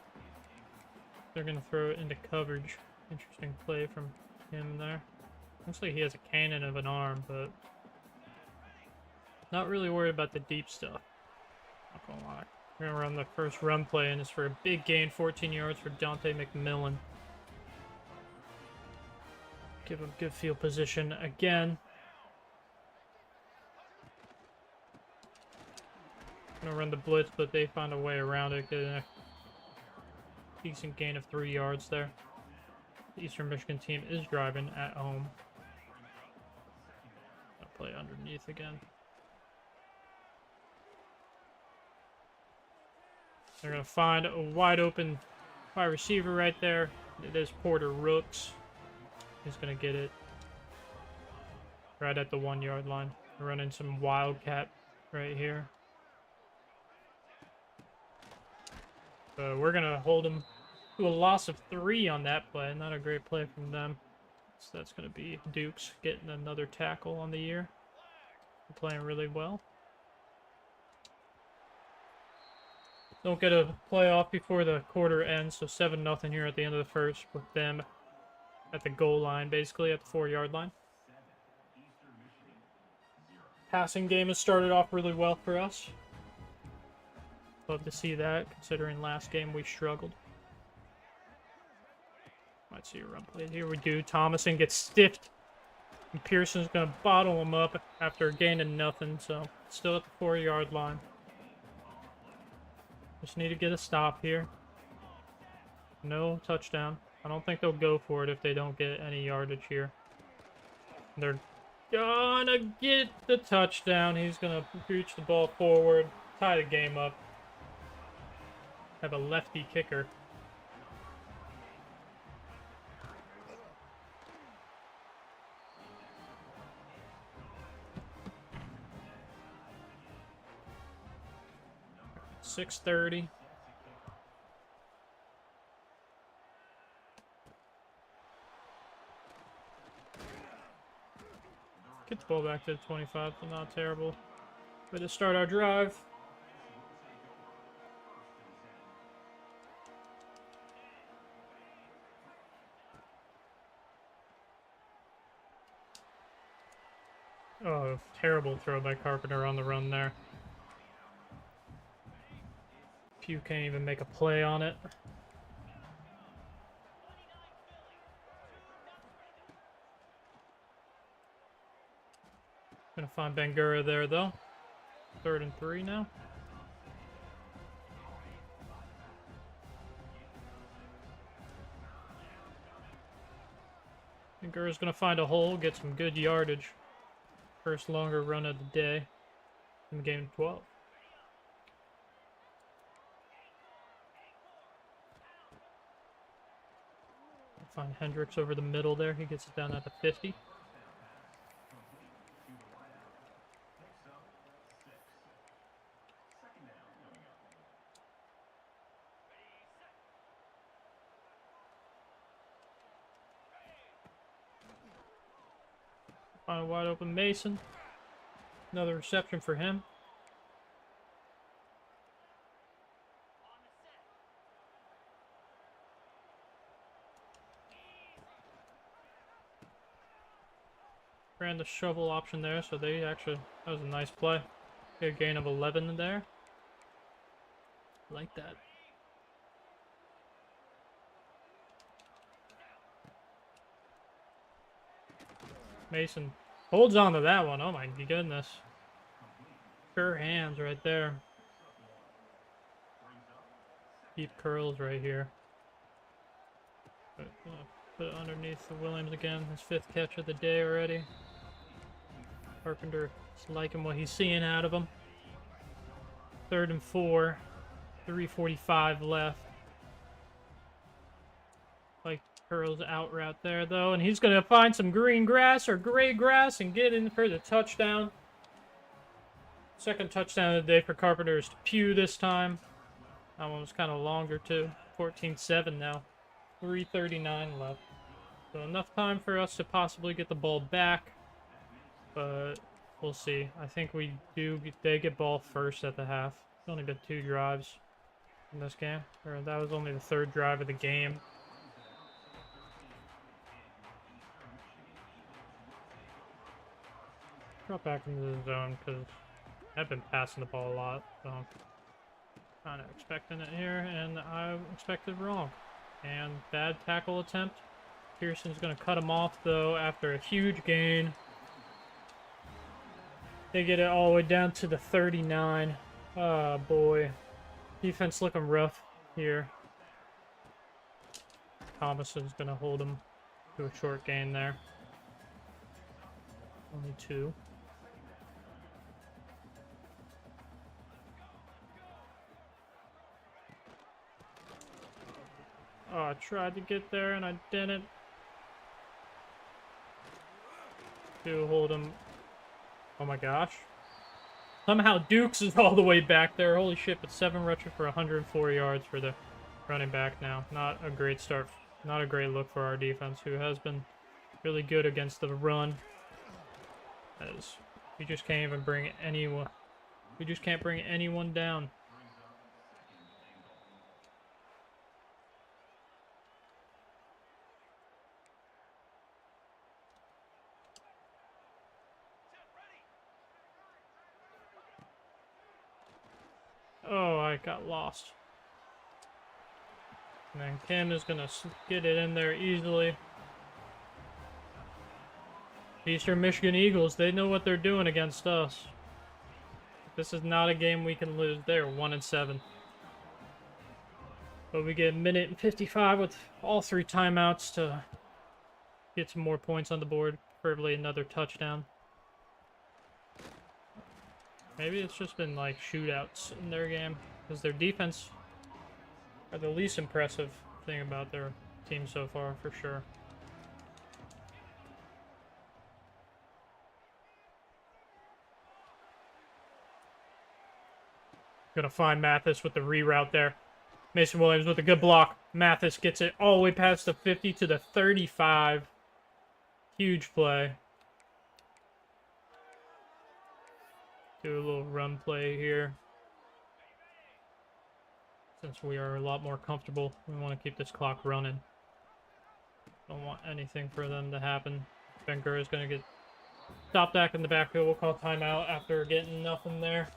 They're going to throw it into coverage. Interesting play from him there. Looks like he has a cannon of an arm, but not really worried about the deep stuff. Not gonna lie. We're gonna run the first run play, and it's for a big gain, 14 yards for Dante McMillan. Give him good field position again. Gonna run the blitz, but they find a way around it. Get a decent gain of 3 yards there. The Eastern Michigan team is driving at home. I'll play underneath again. They're going to find a wide open wide receiver right there. It is Porter Rooks. He's going to get it right at the 1 yard line. We're running some wildcat right here. So we're going to hold him to a loss of 3 on that play. Not a great play from them. So that's going to be Dukes getting another tackle on the year. They're playing really well. Don't get a playoff before the quarter ends, so 7-0 here at the end of the first with them at the goal line, basically at the 4 yard line. Passing game has started off really well for us. Love to see that, considering last game we struggled. Might see a run play. Here we do. Thomason gets stiffed. And Pearson's going to bottle him up after gaining nothing, so still at the 4 yard line. Just need to get a stop here. No touchdown. I don't think they'll go for it if they don't get any yardage here. They're gonna get the touchdown. He's gonna reach the ball forward, tie the game up. Have a lefty kicker. .630. Get the ball back to the 25, but not terrible. Way to start our drive. Oh, terrible throw by Carpenter on the run there. Pugh can't even make a play on it. Gonna find Bangura there though. 3rd and 3 now. Bangura's gonna find a hole, get some good yardage. First longer run of the day in the game 12. Find Hendricks over the middle there. He gets it down at the 50. Find a wide open Mason. Another reception for him. Ran the shovel option there, so they actually, that was a nice play. Get a gain of 11 in there. Like that. Mason holds on to that one. Oh my goodness. Sure hands right there. Deep curls right here. Put it underneath the Williams again. His 5th catch of the day already. Carpenter is liking what he's seeing out of him. 3rd and 4. 3:45 left. Like curls out route there though, and he's gonna find some green grass or gray grass and get in for the touchdown. 2nd touchdown of the day for Carpenter is to Pugh this time. That one was kind of longer too. 14-7 now. 3:39 left. So enough time for us to possibly get the ball back. But we'll see. I think they get ball first at the half. It's only been 2 drives in this game. Or that was only the 3rd drive of the game. Drop back into the zone because I've been passing the ball a lot. So Kind of expecting it here, and I expected wrong. And bad tackle attempt. Pearson's going to cut him off, though, after a huge gain. They get it all the way down to the 39. Oh, boy. Defense looking rough here. Thomason's going to hold him to a short gain there. Only 2. Oh, I tried to get there and I didn't. To hold him. Oh my gosh. Somehow Dukes is all the way back there. Holy shit, but 7 rushes for 104 yards for the running back now. Not a great start. Not a great look for our defense, who has been really good against the run. As we just can't even bring anyone. We just can't bring anyone down. Oh, I got lost. And then Kim is going to get it in there easily. Eastern Michigan Eagles, they know what they're doing against us. This is not a game we can lose. They're 1-7. But we get a minute and 55 with all 3 timeouts to get some more points on the board. Preferably another touchdown. Maybe it's just been like shootouts in their game, because their defense are the least impressive thing about their team so far, for sure. Gonna find Mathis with the reroute there. Mason Williams with a good block. Mathis gets it all the way past the 50 to the 35. Huge play. Do a little run play here. Since we are a lot more comfortable, we want to keep this clock running. Don't want anything for them to happen. Bengur is going to get stopped back in the backfield. We'll call timeout after getting nothing there.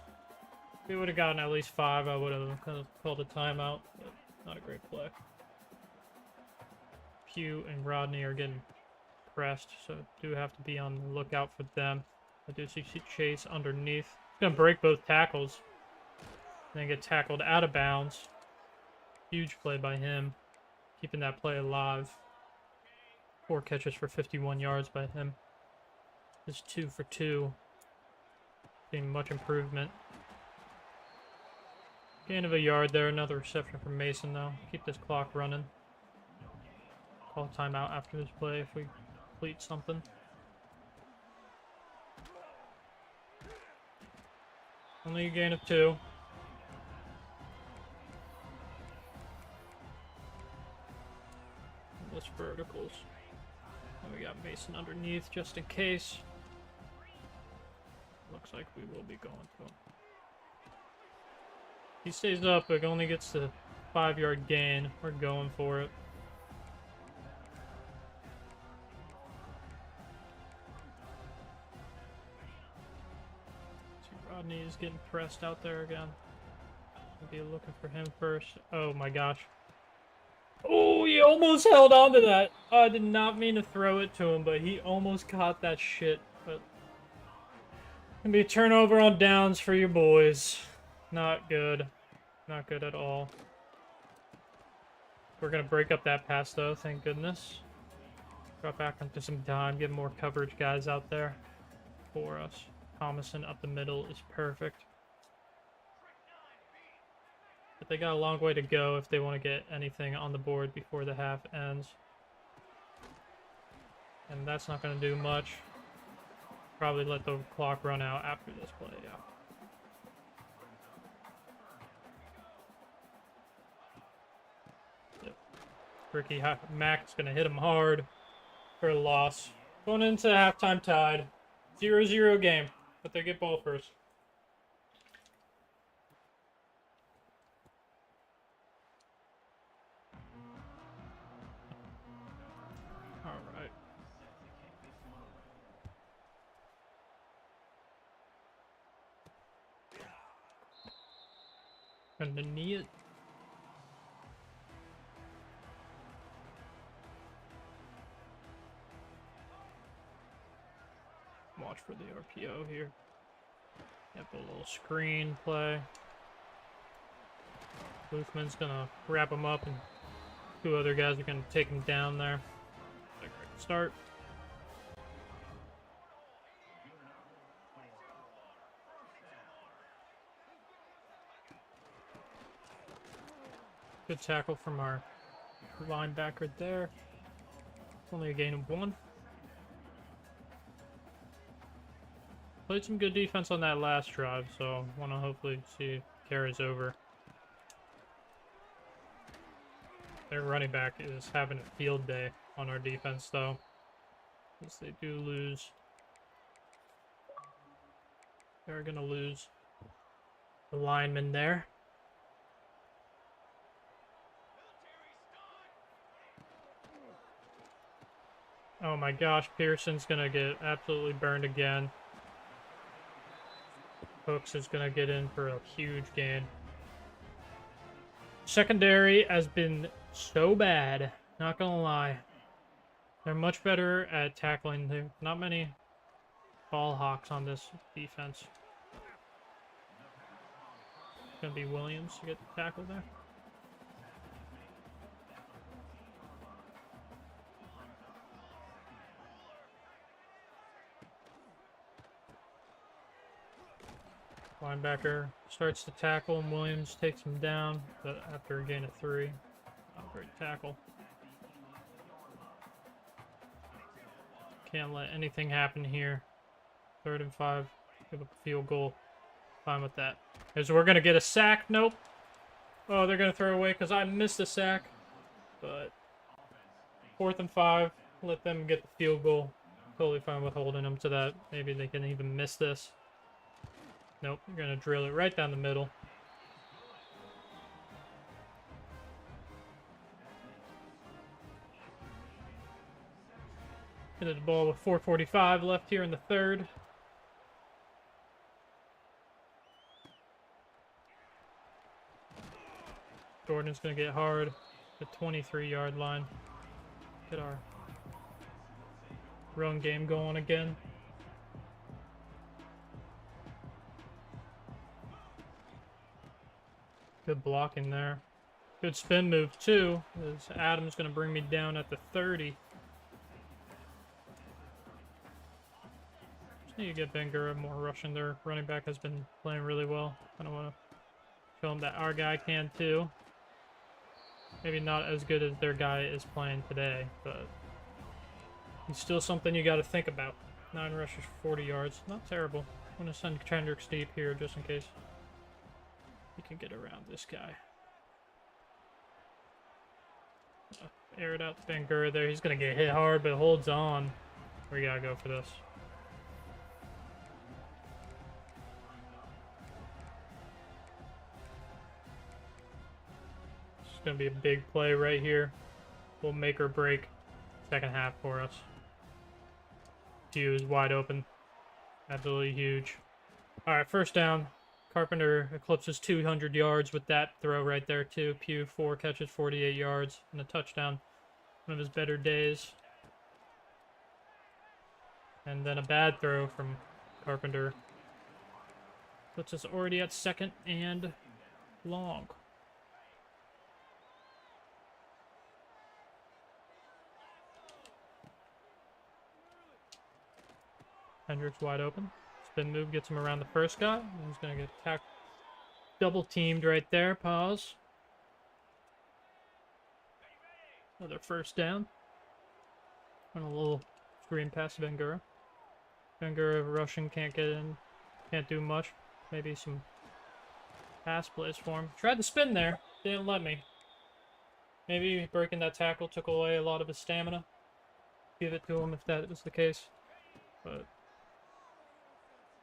If we would have gotten at least 5, I would have called a timeout, but not a great play. Pugh and Rodney are getting pressed, so do have to be on the lookout for them. I do see Chase underneath. He's going to break both tackles. And then get tackled out of bounds. Huge play by him. Keeping that play alive. 4 catches for 51 yards by him. This 2 for 2. Seeing much improvement. Gain of a yard there. Another reception from Mason now. Keep this clock running. Call timeout after this play if we complete something. Only a gain of 2. Less verticals. And we got Mason underneath just in case. Looks like we will be going to him. He stays up, but only gets the 5-yard gain. We're going for it. Rodney is getting pressed out there again. I'll be looking for him first. Oh my gosh. Oh, he almost held on to that. I did not mean to throw it to him, but he almost caught that shit. But gonna be a turnover on downs for your boys. Not good. Not good at all. We're gonna break up that pass though, thank goodness. Drop back onto some dime, get more coverage guys out there for us. Thomason up the middle is perfect. But they got a long way to go if they want to get anything on the board before the half ends. And that's not going to do much. Probably let the clock run out after this play, yeah. Yep. Ricky Mack's going to hit him hard for a loss. Going into halftime tied. 0-0 game. But they get ball first. Alright. Gonna knee it. Watch for the RPO here. Yep, a little screen play. Luthman's gonna wrap him up, and two other guys are gonna take him down there. Great start. Good tackle from our linebacker there. Only a gain of 1. Played some good defense on that last drive, so want to hopefully see it carries over. Their running back is having a field day on our defense, though. Because they do lose. They're going to lose the lineman there. Oh my gosh, Pearson's going to get absolutely burned again. Hooks is going to get in for a huge gain. Secondary has been so bad, not going to lie. They're much better at tackling. There not many ball hawks on this defense. It's going to be Williams to get the tackle there. Linebacker starts to tackle, and Williams takes him down, but after a gain of 3. Oh, great tackle. Can't let anything happen here. 3rd and 5. Give up a field goal. Fine with that. As we're going to get a sack. Nope. Oh, they're going to throw away because I missed a sack. But 4th and 5. Let them get the field goal. Totally fine with holding them to that. Maybe they can even miss this. Nope, you're going to drill it right down the middle. Hit the ball with 4:45 left here in the 3rd. Jordan's going to get hard. The 23-yard line. Get our run game going again. Good blocking there. Good spin move, too. As Adam's going to bring me down at the 30. Just need to get Bangura more rushing. Their running back has been playing really well. I don't want to show them that our guy can, too. Maybe not as good as their guy is playing today, but he's still something you got to think about. 9 rushes for 40 yards. Not terrible. I'm going to send Kendrick Steep here just in case he can get around this guy. Air it out to Bangura there. He's going to get hit hard, but holds on. We got to go for this. It's going to be a big play right here. Will make or break second half for us. Q is wide open. Absolutely huge. Alright, first down. Carpenter eclipses 200 yards with that throw right there, too. Pugh, 4 catches, 48 yards, and a touchdown. One of his better days. And then a bad throw from Carpenter. Puts us already at 2nd and long. Hendricks wide open. Spin move gets him around the first guy. He's going to get attacked. Double teamed right there. Pause. Another first down. And a little screen pass to Bangura. Bangura rushing, can't get in. Can't do much. Maybe some pass plays for him. Tried to spin there. Didn't let me. Maybe breaking that tackle took away a lot of his stamina. Give it to him if that was the case. But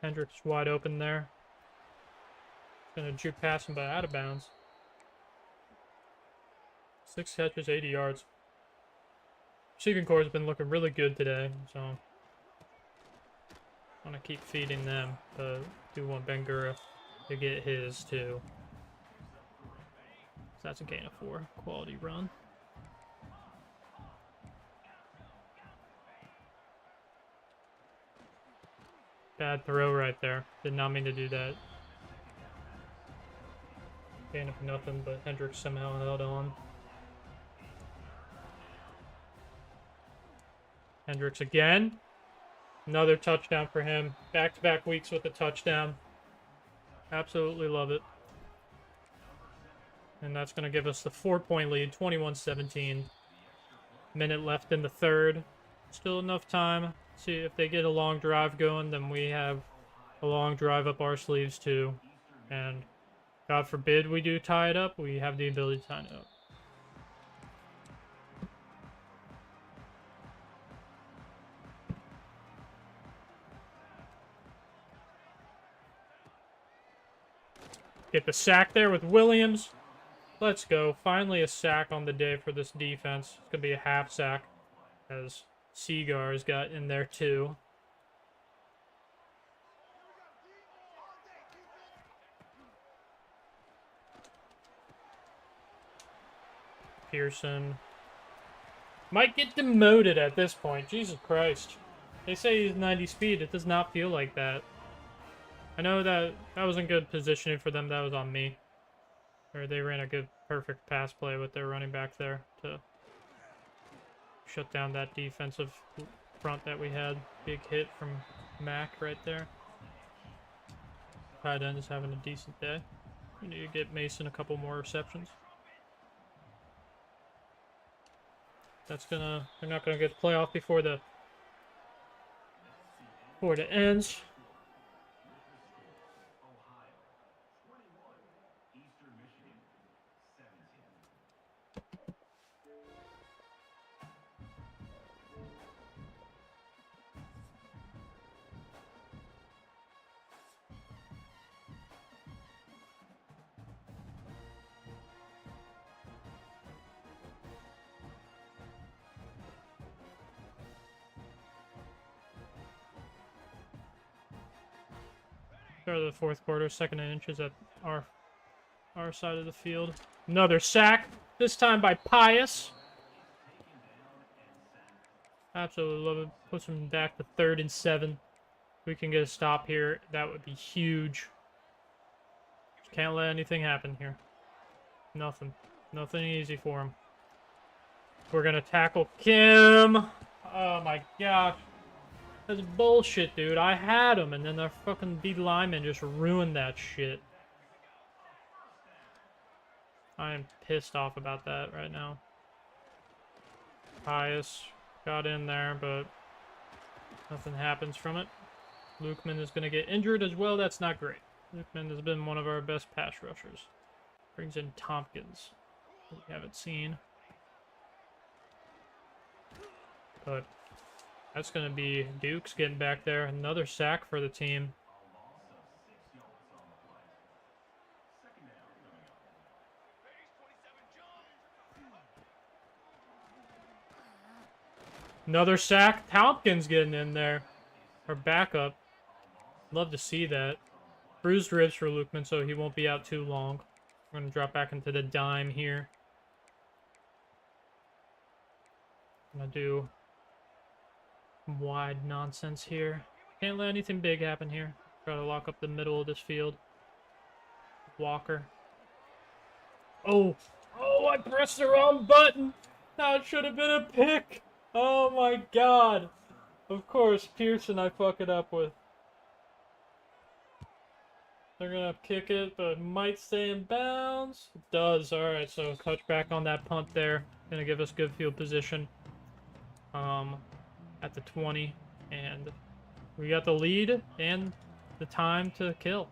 Hendricks wide open there. Gonna juke past him, but out of bounds. 6 catches, 80 yards. Receiving core has been looking really good today, so I want to keep feeding them. But do want Bangura to get his too. That's a gain of 4. Quality run. Bad throw right there. Did not mean to do that. Gain of nothing, but Hendricks somehow held on. Hendricks again. Another touchdown for him. Back-to-back weeks with a touchdown. Absolutely love it. And that's going to give us the 4-point lead, 21-17. Minute left in the third. Still enough time. See if they get a long drive going, then we have a long drive up our sleeves too. And God forbid we do tie it up, we have the ability to tie it up. Get the sack there with Williams. Let's go. Finally a sack on the day for this defense. It's going to be a half sack as Seagar's got in there too. Pearson might get demoted at this point. Jesus Christ. They say he's 90 speed. It does not feel like that. I know that wasn't good positioning for them. That was on me. Or they ran a good, perfect pass play with their running back there to shut down that defensive front that we had. Big hit from Mac right there. Tight end is having a decent day. We need to get Mason a couple more receptions. They're not gonna get the playoff before it ends. Start of the fourth quarter, 2nd and inches at our side of the field. Another sack, this time by Pius. Absolutely love it. Puts him back to 3rd and 7. If we can get a stop here, that would be huge. Can't let anything happen here. Nothing. Nothing easy for him. We're going to tackle Kim. Oh my gosh. That's bullshit, dude. I had him, and then our fucking D lineman just ruined that shit. I am pissed off about that right now. Pius got in there, but nothing happens from it. Lukeman is going to get injured as well. That's not great. Lukeman has been one of our best pass rushers. Brings in Tompkins, who we haven't seen. But that's going to be Dukes getting back there. Another sack for the team. Another sack. Tompkins getting in there. Our backup. Love to see that. Bruised ribs for Lukeman, so he won't be out too long. We're going to drop back into the dime here. I'm going to do some wide nonsense here. Can't let anything big happen here. Try to lock up the middle of this field. Walker. Oh! Oh, I pressed the wrong button! That should have been a pick! Oh my god! Of course, Pearson I fuck it up with. They're gonna kick it, but it might stay in bounds. It does. Alright, so touchback on that punt there. Gonna give us good field position. At the 20. And we got the lead and the time to kill.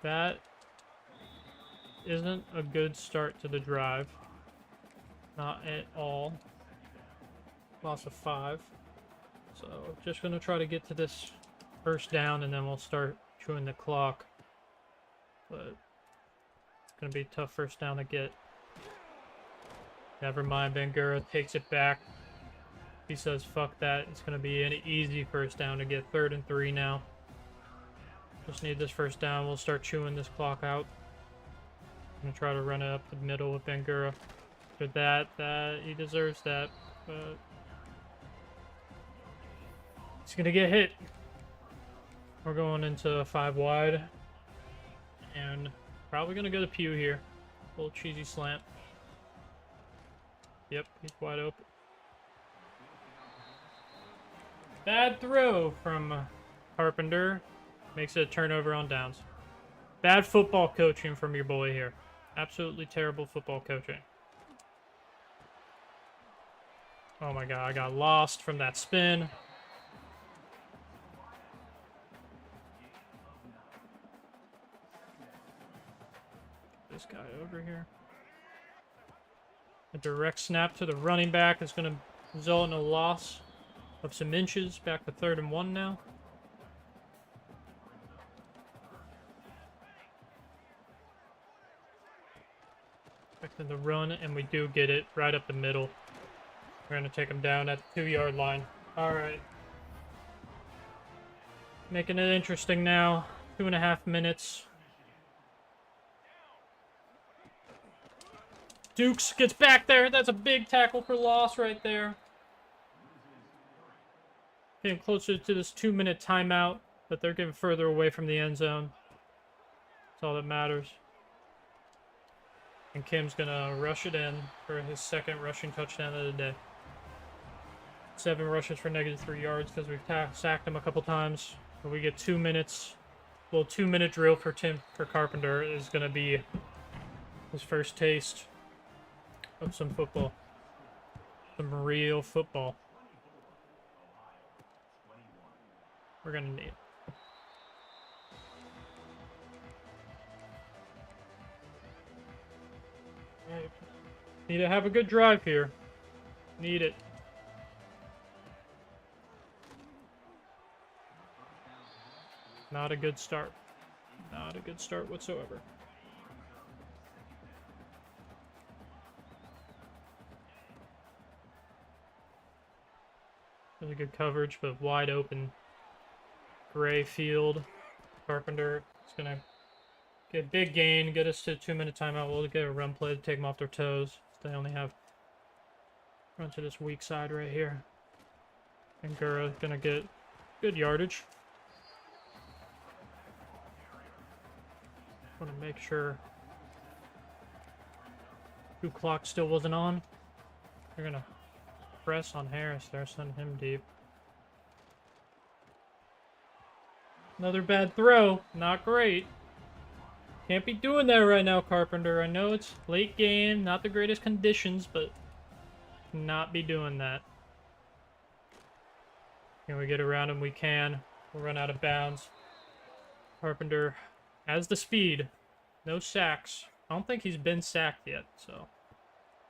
That isn't a good start to the drive. Not at all. Loss of 5. So just gonna try to get to this first down and then we'll start chewing the clock. But it's gonna be a tough first down to get. Never mind, Bangura takes it back. He says fuck that. It's gonna be an easy first down to get. 3rd and 3 now. Just need this first down. We'll start chewing this clock out. I'm gonna try to run it up the middle with Bangura. For that he deserves that, but he's gonna get hit. We're going into 5 wide, and probably gonna go to Pew here. A little cheesy slant. Yep, he's wide open. Bad throw from Carpenter. Makes it a turnover on downs. Bad football coaching from your boy here. Absolutely terrible football coaching. Oh my god, I got lost from that spin. This guy over here. A direct snap to the running back is going to result in a loss of some inches. Back to 3rd and 1 now. Back to the run, and we do get it right up the middle. We're going to take him down at the 2-yard line. Alright. Making it interesting now. 2.5 minutes. Dukes gets back there. That's a big tackle for loss right there. Getting closer to this 2-minute timeout, but they're getting further away from the end zone. That's all that matters. And Kim's going to rush it in for his 2nd rushing touchdown of the day. 7 rushes for -3 yards because we've sacked him a couple times. But we get 2 minutes. A little 2-minute drill for Carpenter is going to be his first taste of some football. Some real football. We're going to need it. Right. Need to have a good drive here. Need it. Not a good start. Not a good start whatsoever. Really good coverage, but wide open. Gray field. Carpenter is going to get a big gain, get us to a 2-minute timeout. We'll get a run play to take them off their toes. They only have run to this weak side right here. And Gura going to get good yardage. Want to make sure clock still wasn't on. They're going to press on Harris there, send him deep. Another bad throw. Not great. Can't be doing that right now, Carpenter. I know it's late game, not the greatest conditions, but not be doing that. Can we get around him? We can. We'll run out of bounds. Carpenter has the speed. No sacks. I don't think he's been sacked yet, so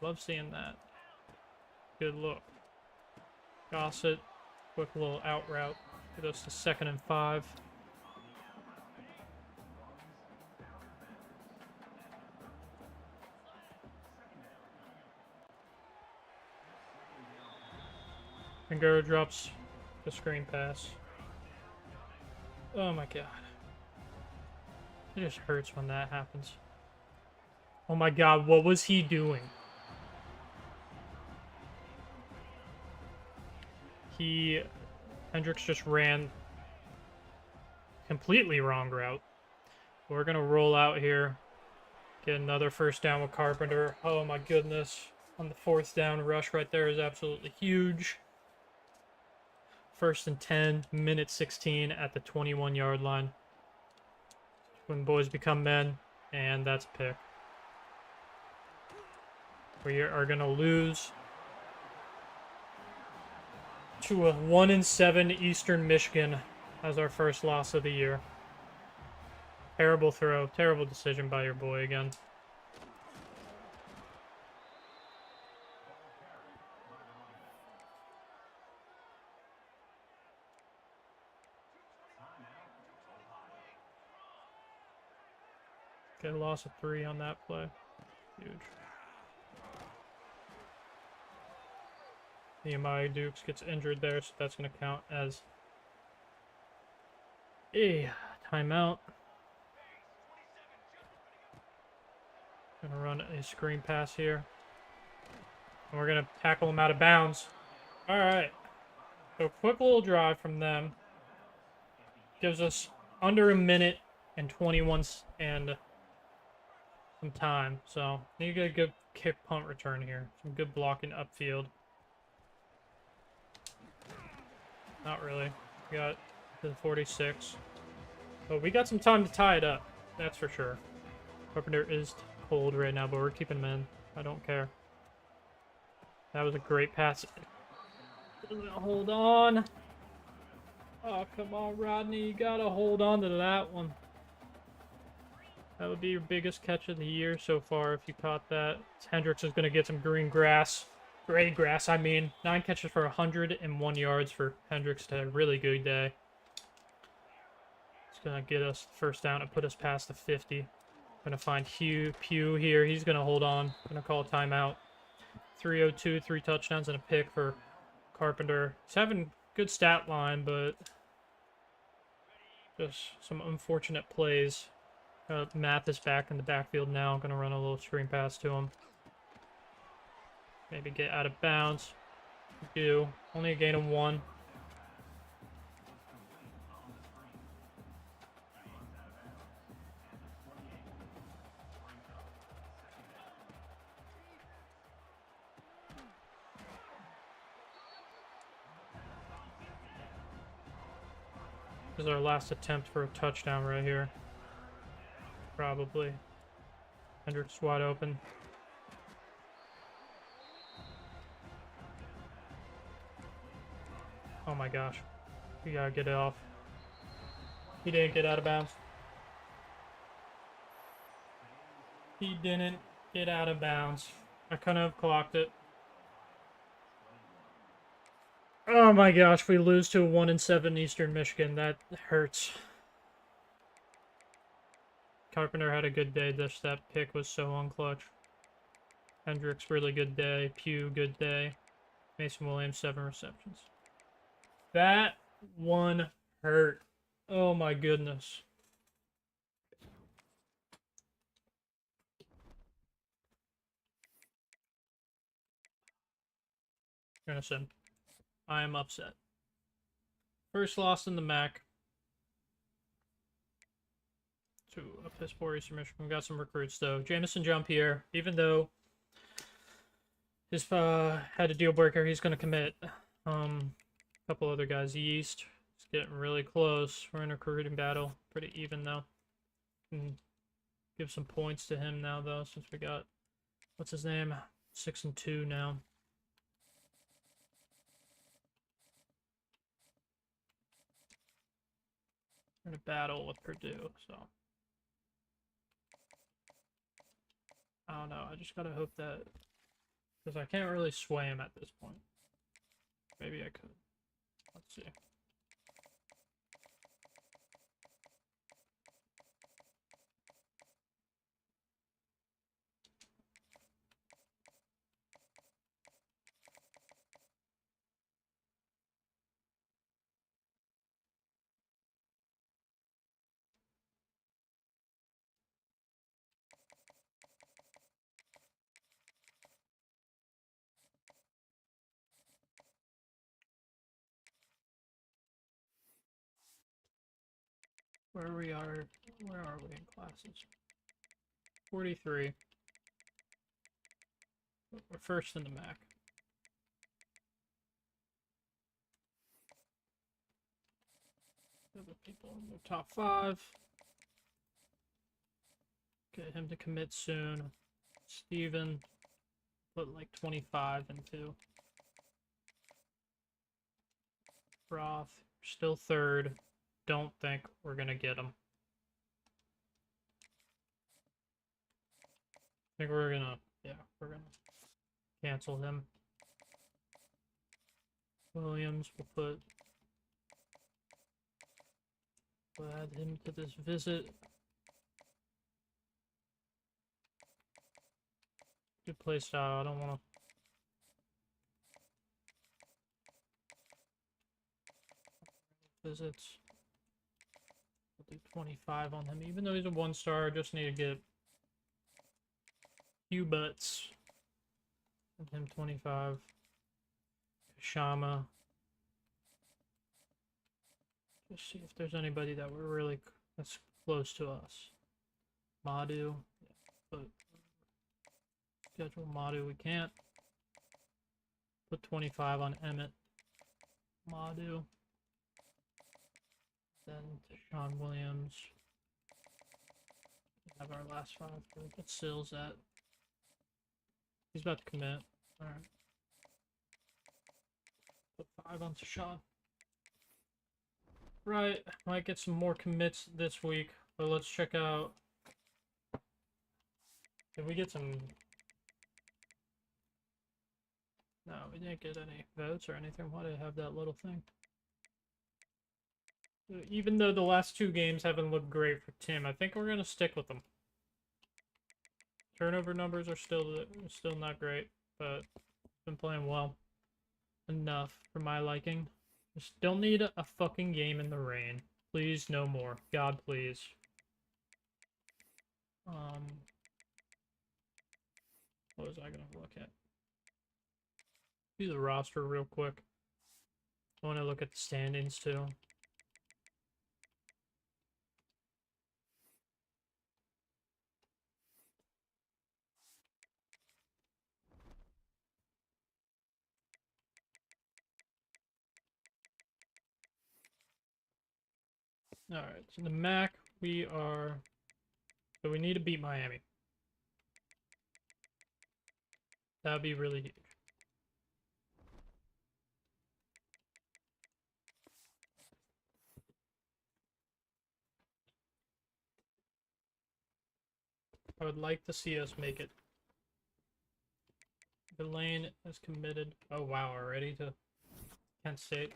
love seeing that. Good look. Gossett. Quick little out route. Get us to 2nd and 5. And Gura drops the screen pass. Oh my god. It just hurts when that happens. Oh my god, what was he doing? Hendricks just ran completely wrong route. We're gonna roll out here. Get another 1st down with Carpenter. Oh my goodness. On the 4th down rush right there is absolutely huge. 1st and 10, minute 16 at the 21-yard line. When boys become men, and that's a pick. We are going to lose to a 1-7 Eastern Michigan as our first loss of the year. Terrible throw, terrible decision by your boy again. Get a loss of 3 on that play. Huge. Nehemiah Dukes gets injured there, so that's going to count as a timeout. Gonna run a screen pass here. And we're gonna tackle him out of bounds. Alright. So quick little drive from them. Gives us under a minute and 21 and some time. So need to get a good kick punt return here. Some good blocking upfield. Not really. We got to the 46. But we got some time to tie it up. That's for sure. Carpenter is cold right now, but we're keeping him in. I don't care. That was a great pass. Hold on. Oh, come on, Rodney. You gotta hold on to that one. That would be your biggest catch of the year so far if you caught that. Hendricks is going to get some green grass. Gray grass, I mean. 9 catches for 101 yards for Hendricks to have a really good day. It's going to get us first down and put us past the 50. Going to find Pugh here. He's going to hold on. Going to call a timeout. 302, 3 touchdowns and a pick for Carpenter. He's having good stat line, but just some unfortunate plays. Math is back in the backfield now. I'm going to run a little screen pass to him. Maybe get out of bounds. Do. Only a gain of 1. This is our last attempt for a touchdown right here. Probably. Hendricks wide open. Oh my gosh. We gotta get it off. He didn't get out of bounds. He didn't get out of bounds. I couldn't have clocked it. Oh my gosh, we lose to a 1-7 Eastern Michigan. That hurts. Carpenter had a good day. That pick was so unclutch. Hendricks, really good day. Pugh, good day. Mason Williams, 7 receptions. That one hurt. Oh my goodness. Innocent. I am upset. First loss in the MAC. To a piss poor Eastern Michigan. We got some recruits though. Jamison Jean-Pierre, even though his had a deal breaker, he's gonna commit. A couple other guys. East. It's getting really close. We're in a recruiting battle. Pretty even though. Can give some points to him now though, since we got what's his name? 6-2 now. We're in a battle with Purdue, so I don't know. I just gotta hope that, because I can't really sway him at this point. Maybe I could. Let's see. Where are we in classes? 43. We're first in the MAC. Other people in the top 5. Get him to commit soon. Steven, put like 25 into. Roth, still 3rd. Don't think we're gonna get him. I think we're gonna cancel him. Williams, we'll add him to this visit. Good play style. I don't want to visits. We'll do 25 on him, even though he's a 1-star. I just need to get Few butts. And him 25. Kashama. Just see if there's anybody that we're really that's close to us. Madu. Yeah, but schedule Madu. We can't. Put 25 on Emmett. Madu. Then Sean Williams. We have our last 5. We'll put Sills at. He's about to commit. Alright. Put 5 on Sean. Right. Might get some more commits this week. But let's check out. Did we get some? No, we didn't get any votes or anything. Why did I have that little thing? Even though the last 2 games haven't looked great for Tim, I think we're gonna stick with them. Turnover numbers are still not great, but been playing well enough for my liking. Just don't need a fucking game in the rain. Please, no more. God, please. What was I gonna look at? Do the roster real quick. I want to look at the standings too. Alright, so the MAC, so we need to beat Miami. That'd be really huge. I would like to see us make it. Delane is committed. Oh wow, already to Kent State.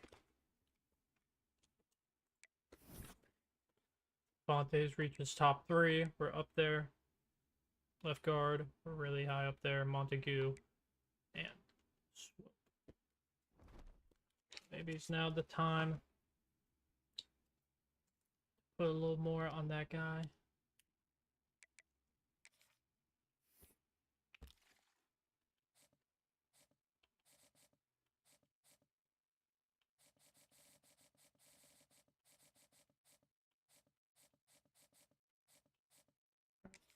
Fontes reaches top 3. We're up there. Left guard, we're really high up there. Montague and Swoop. Maybe it's now the time to put a little more on that guy.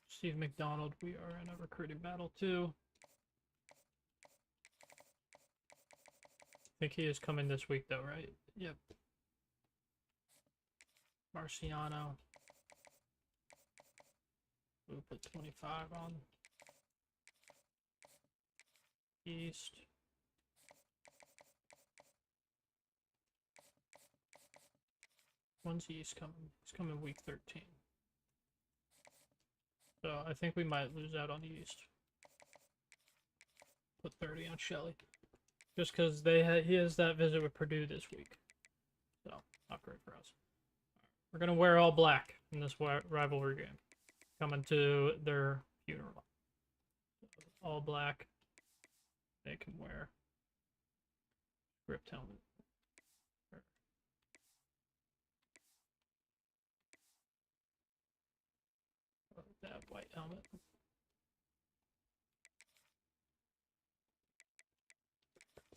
Steve McDonald, we are in a recruiting battle too. I think he is coming this week though, right? Yep. Marciano. We'll put 25 on. East. When's East coming? He's coming week 13. So I think we might lose out on the East. Put 30 on Shelley. Just because he has that visit with Purdue this week. So, not great for us. We're going to wear all black in this rivalry game. Coming to their funeral. All black. They can wear gripped helmet. That white helmet.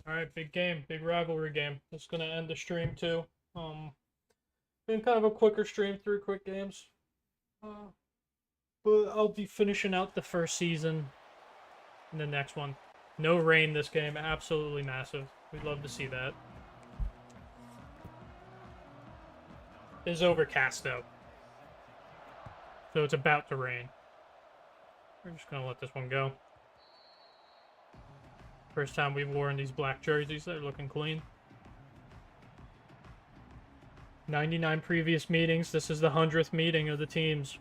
Alright, big game, big rivalry game. It's gonna end the stream too. Been kind of a quicker stream, 3 quick games. But I'll be finishing out the first season in the next one. No rain this game, absolutely massive. We'd love to see that. It's overcast though. So it's about to rain. We're just gonna let this one go. First time we've worn these black jerseys, they're looking clean. 99 previous meetings, this is the 100th meeting of the teams.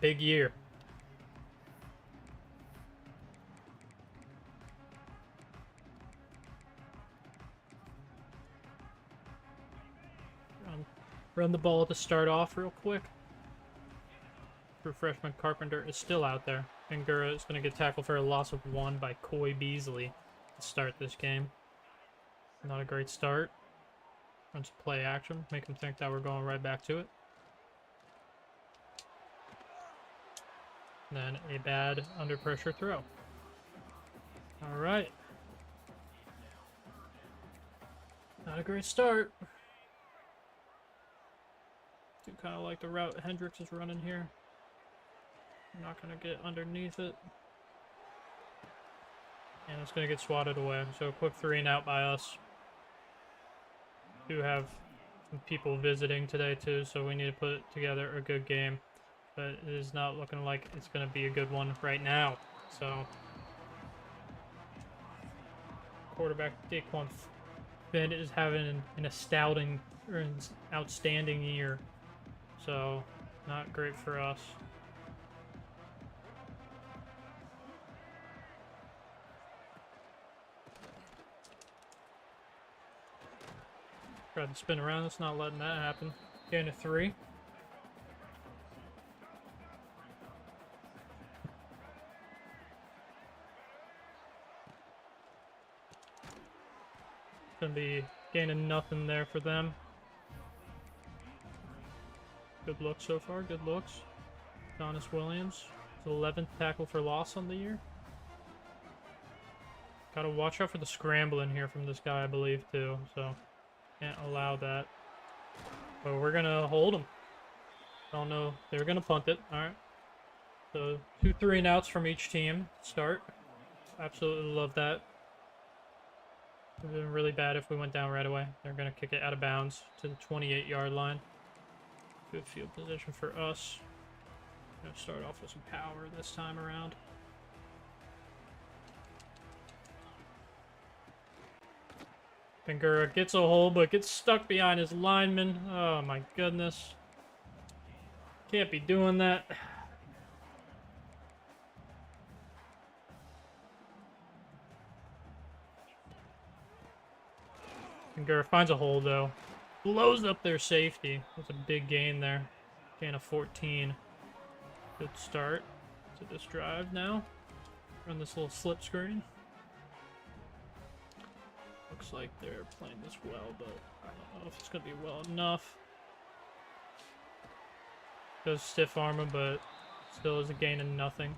Big year. Run the ball to start off real quick. True freshman Carpenter is still out there. Angura is going to get tackled for a loss of 1 by Coy Beasley to start this game. Not a great start. Runs play action. Make them think that we're going right back to it. then a bad under pressure throw. All right. Not a great start. Do kind of like the route Hendricks is running here. I'm not going to get underneath it. And it's going to get swatted away. So a quick 3 and out by us. Do have some people visiting today too, so we need to put together a good game. But it is not looking like it's going to be a good one right now. So quarterback Daquan Finn is having an astounding or an outstanding year. So not great for us. Tried to spin around, it's not letting that happen. Gain of 3. Gonna be gaining nothing there for them. Good looks so far, good looks. Jonas Williams, his 11th tackle for loss on the year. Gotta watch out for the scramble in here from this guy, I believe, too, so can't allow that. But we're gonna hold them. I don't know, they're gonna punt it, alright. So 2 3 and outs from each team. Start. Absolutely love that. It would have been really bad if we went down right away. They're going to kick it out of bounds to the 28-yard line. Good field position for us. Going to start off with some power this time around. Pingura gets a hole, but gets stuck behind his lineman. Oh my goodness. Can't be doing that. Pingura finds a hole though. Blows up their safety. That's a big gain there. Gain of 14. Good start to this drive now. Run this little slip screen. Looks like they're playing this well, but I don't know if it's going to be well enough. Does stiff arm him, but still is a gain of nothing.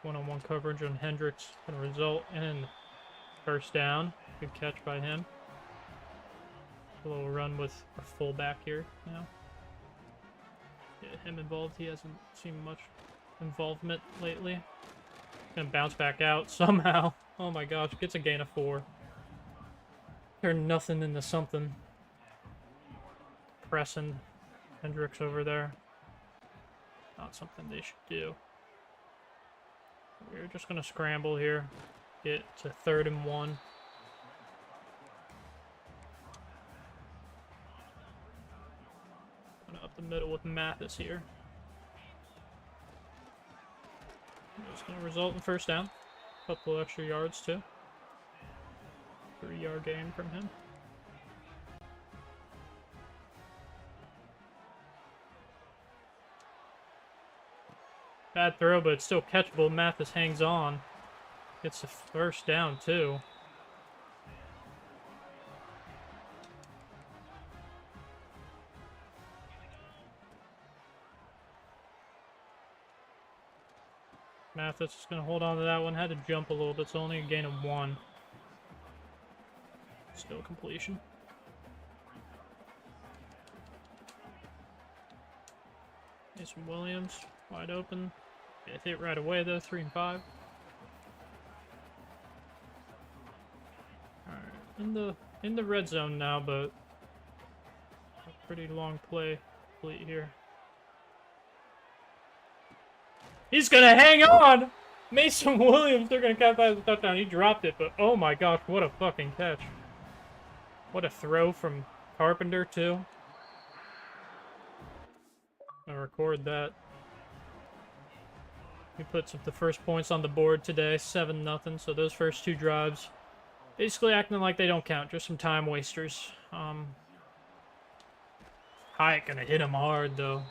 One-on-one coverage on Hendricks going to result in first down. Good catch by him. A little run with our fullback here now. Get him involved. He hasn't seen much involvement lately. Gonna bounce back out somehow. Oh my gosh, gets a gain of 4. Turn nothing into something. Pressing Hendricks over there. Not something they should do. We're just gonna scramble here. Get to 3rd and 1. Up the middle with Mathis here. It's going to result in first down. Couple extra yards too. 3-yard gain from him. Bad throw, but it's still catchable. Mathis hangs on. Gets the first down too. Mathis is going to hold on to that one. Had to jump a little bit. It's only a gain of 1. Still completion. Mason Williams, wide open. Get hit right away though, 3 and 5. Alright, in the red zone now, but a pretty long play complete here. He's gonna hang on! Mason Williams, they're gonna count that as a touchdown. He dropped it, but oh my gosh, what a fucking catch. What a throw from Carpenter, too. I'll record that. He puts up the first points on the board today, 7-0. So those first 2 drives, basically acting like they don't count, just some time wasters. Hyatt gonna hit him hard, though.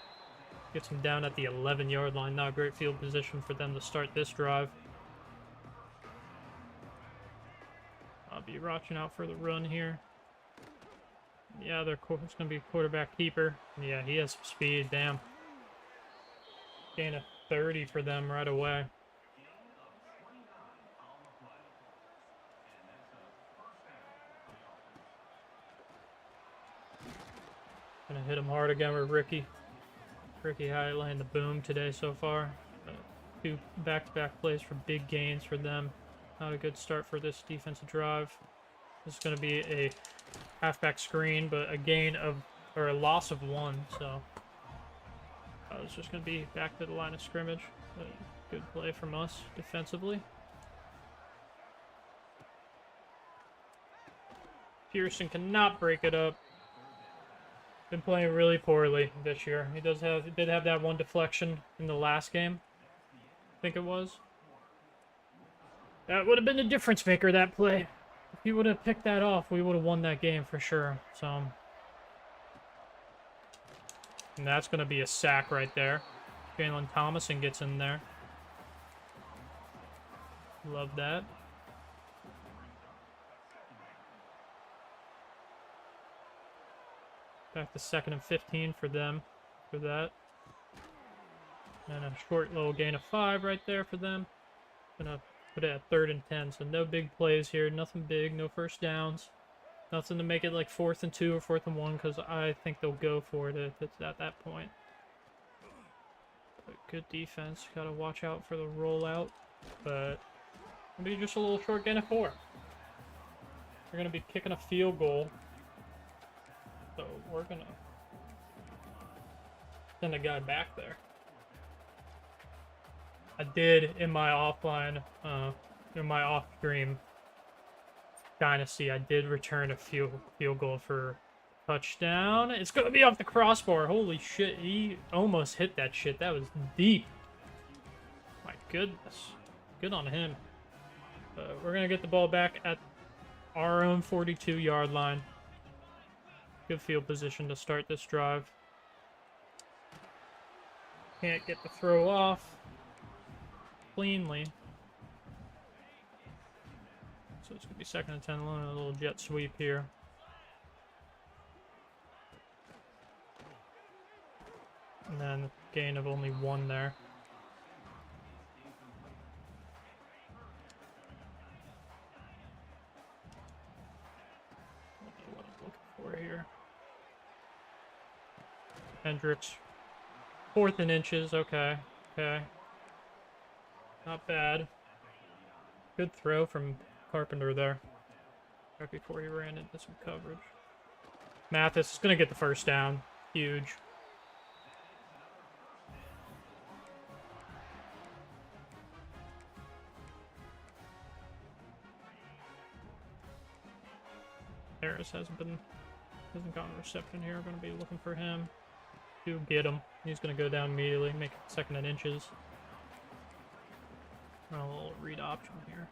Gets him down at the 11-yard line. Not a great field position for them to start this drive. be watching out for the run here. Yeah, it's going to be quarterback keeper. Yeah, he has some speed. Damn. Gain of 30 for them right away. Gonna hit him hard again with Ricky. Ricky highlighting the boom today so far. 2 back-to-back plays for big gains for them. Not a good start for this defensive drive. This is going to be a halfback screen, but a gain of, or a loss of 1. So it's just going to be back to the line of scrimmage. Good play from us defensively. Pearson cannot break it up. Been playing really poorly this year. He did have that 1 deflection in the last game. I think it was. That would have been the difference maker, that play. If he would have picked that off, we would have won that game for sure. So, and that's going to be a sack right there. Jalen Thomason gets in there. Love that. Back to 2nd and 15 for them for that. And a short little gain of 5 right there for them. Gonna put it at 3rd and 10. So no big plays here. Nothing big. No first downs. Nothing to make it like 4th and 2 or 4th and 1, because I think they'll go for it if it's at that point. But good defense. Gotta watch out for the rollout. But it'll be just a little short gain of 4. We're gonna be kicking a field goal. So we're gonna send a guy back there. I did in my offline, in my off-stream Dynasty, I did return a field goal for touchdown. It's gonna be off the crossbar. Holy shit, he almost hit that shit. That was deep. My goodness. Good on him. We're gonna get the ball back at our own 42-yard line. Good field position to start this drive. Can't get the throw off cleanly. So it's going to be 2nd and 10, a little jet sweep here. And then a gain of only 1 there. What I'm looking for here. Hendricks. 4th and inches. Okay. Okay. Not bad. Good throw from Carpenter there. Right before he ran into some coverage. Mathis is going to get the first down. Huge. Harris hasn't gotten a reception here. Going to be looking for him to get him. He's going to go down immediately, make it 2nd and inches. Run a little read option here.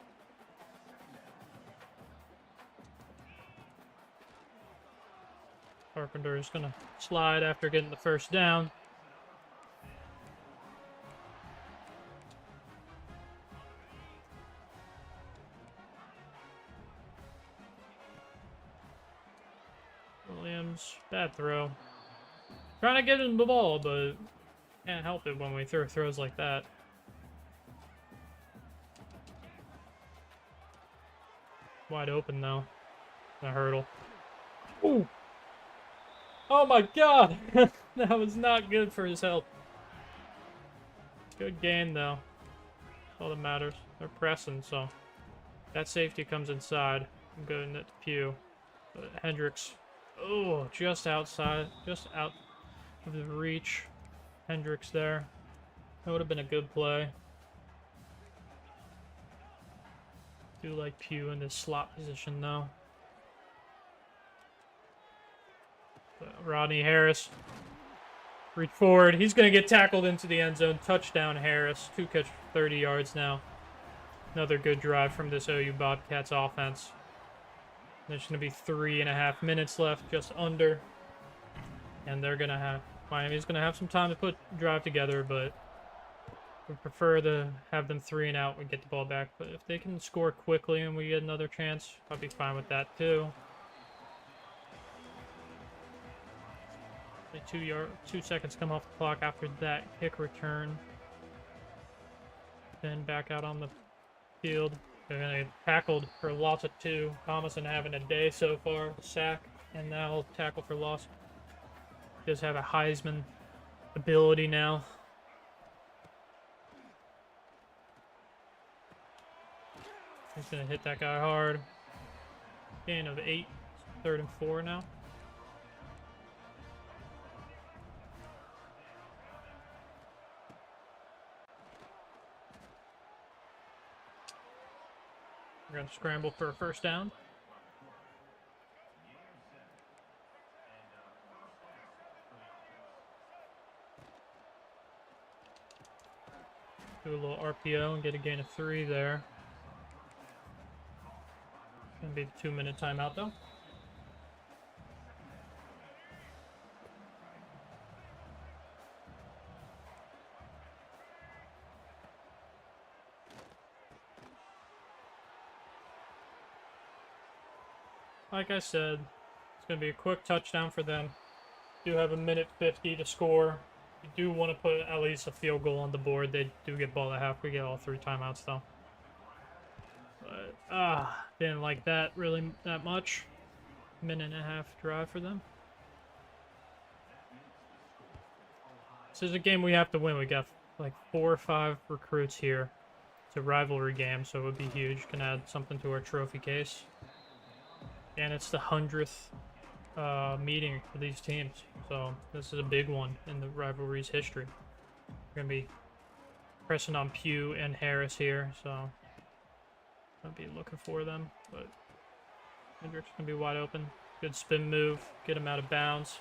Carpenter is going to slide after getting the first down. Williams, bad throw. Trying to get him the ball, but can't help it when we throw throws like that. Wide open though. A hurdle. Ooh! Oh my god! That was not good for his health. Good gain though. That's all that matters. They're pressing, so that safety comes inside. I'm going at the pew. But Hendricks. Oh, just outside. Just out of the reach. Hendricks there. That would have been a good play. Do like Pugh in this slot position though. But Rodney Harris. Reach forward. He's going to get tackled into the end zone. Touchdown Harris. 2 catch 30 yards now. Another good drive from this OU Bobcats offense. There's going to be 3.5 minutes left, just under. And they're going to have, Miami's going to have some time to put drive together, but We prefer to have them 3 and out and get the ball back, but if they can score quickly and we get another chance, I'll be fine with that too. 2 seconds come off the clock after that kick return. Then back out on the field. They're gonna get tackled for loss of 2. Thomason having a day so far. Sack and now tackle for loss. Does have a Heisman ability now. He's gonna hit that guy hard. Gain of 8. 3rd and 4 now. We're going to scramble for a first down. Do a little RPO and get a gain of 3 there. Going to be the 2-minute timeout though. Like I said, it's going to be a quick touchdown for them. Do have a minute 50 to score. You do want to put at least a field goal on the board. They do get ball at half. We get all 3 timeouts though. But didn't like that really that much. Minute and a half drive for them. This is a game we have to win. We got like 4 or 5 recruits here. It's a rivalry game, so it would be huge. Can add something to our trophy case. And it's the 100th meeting for these teams. So this is a big one in the rivalry's history. We're going to be pressing on Pugh and Harris here, so I'll be looking for them. But Hendricks going to be wide open. Good spin move. Get him out of bounds.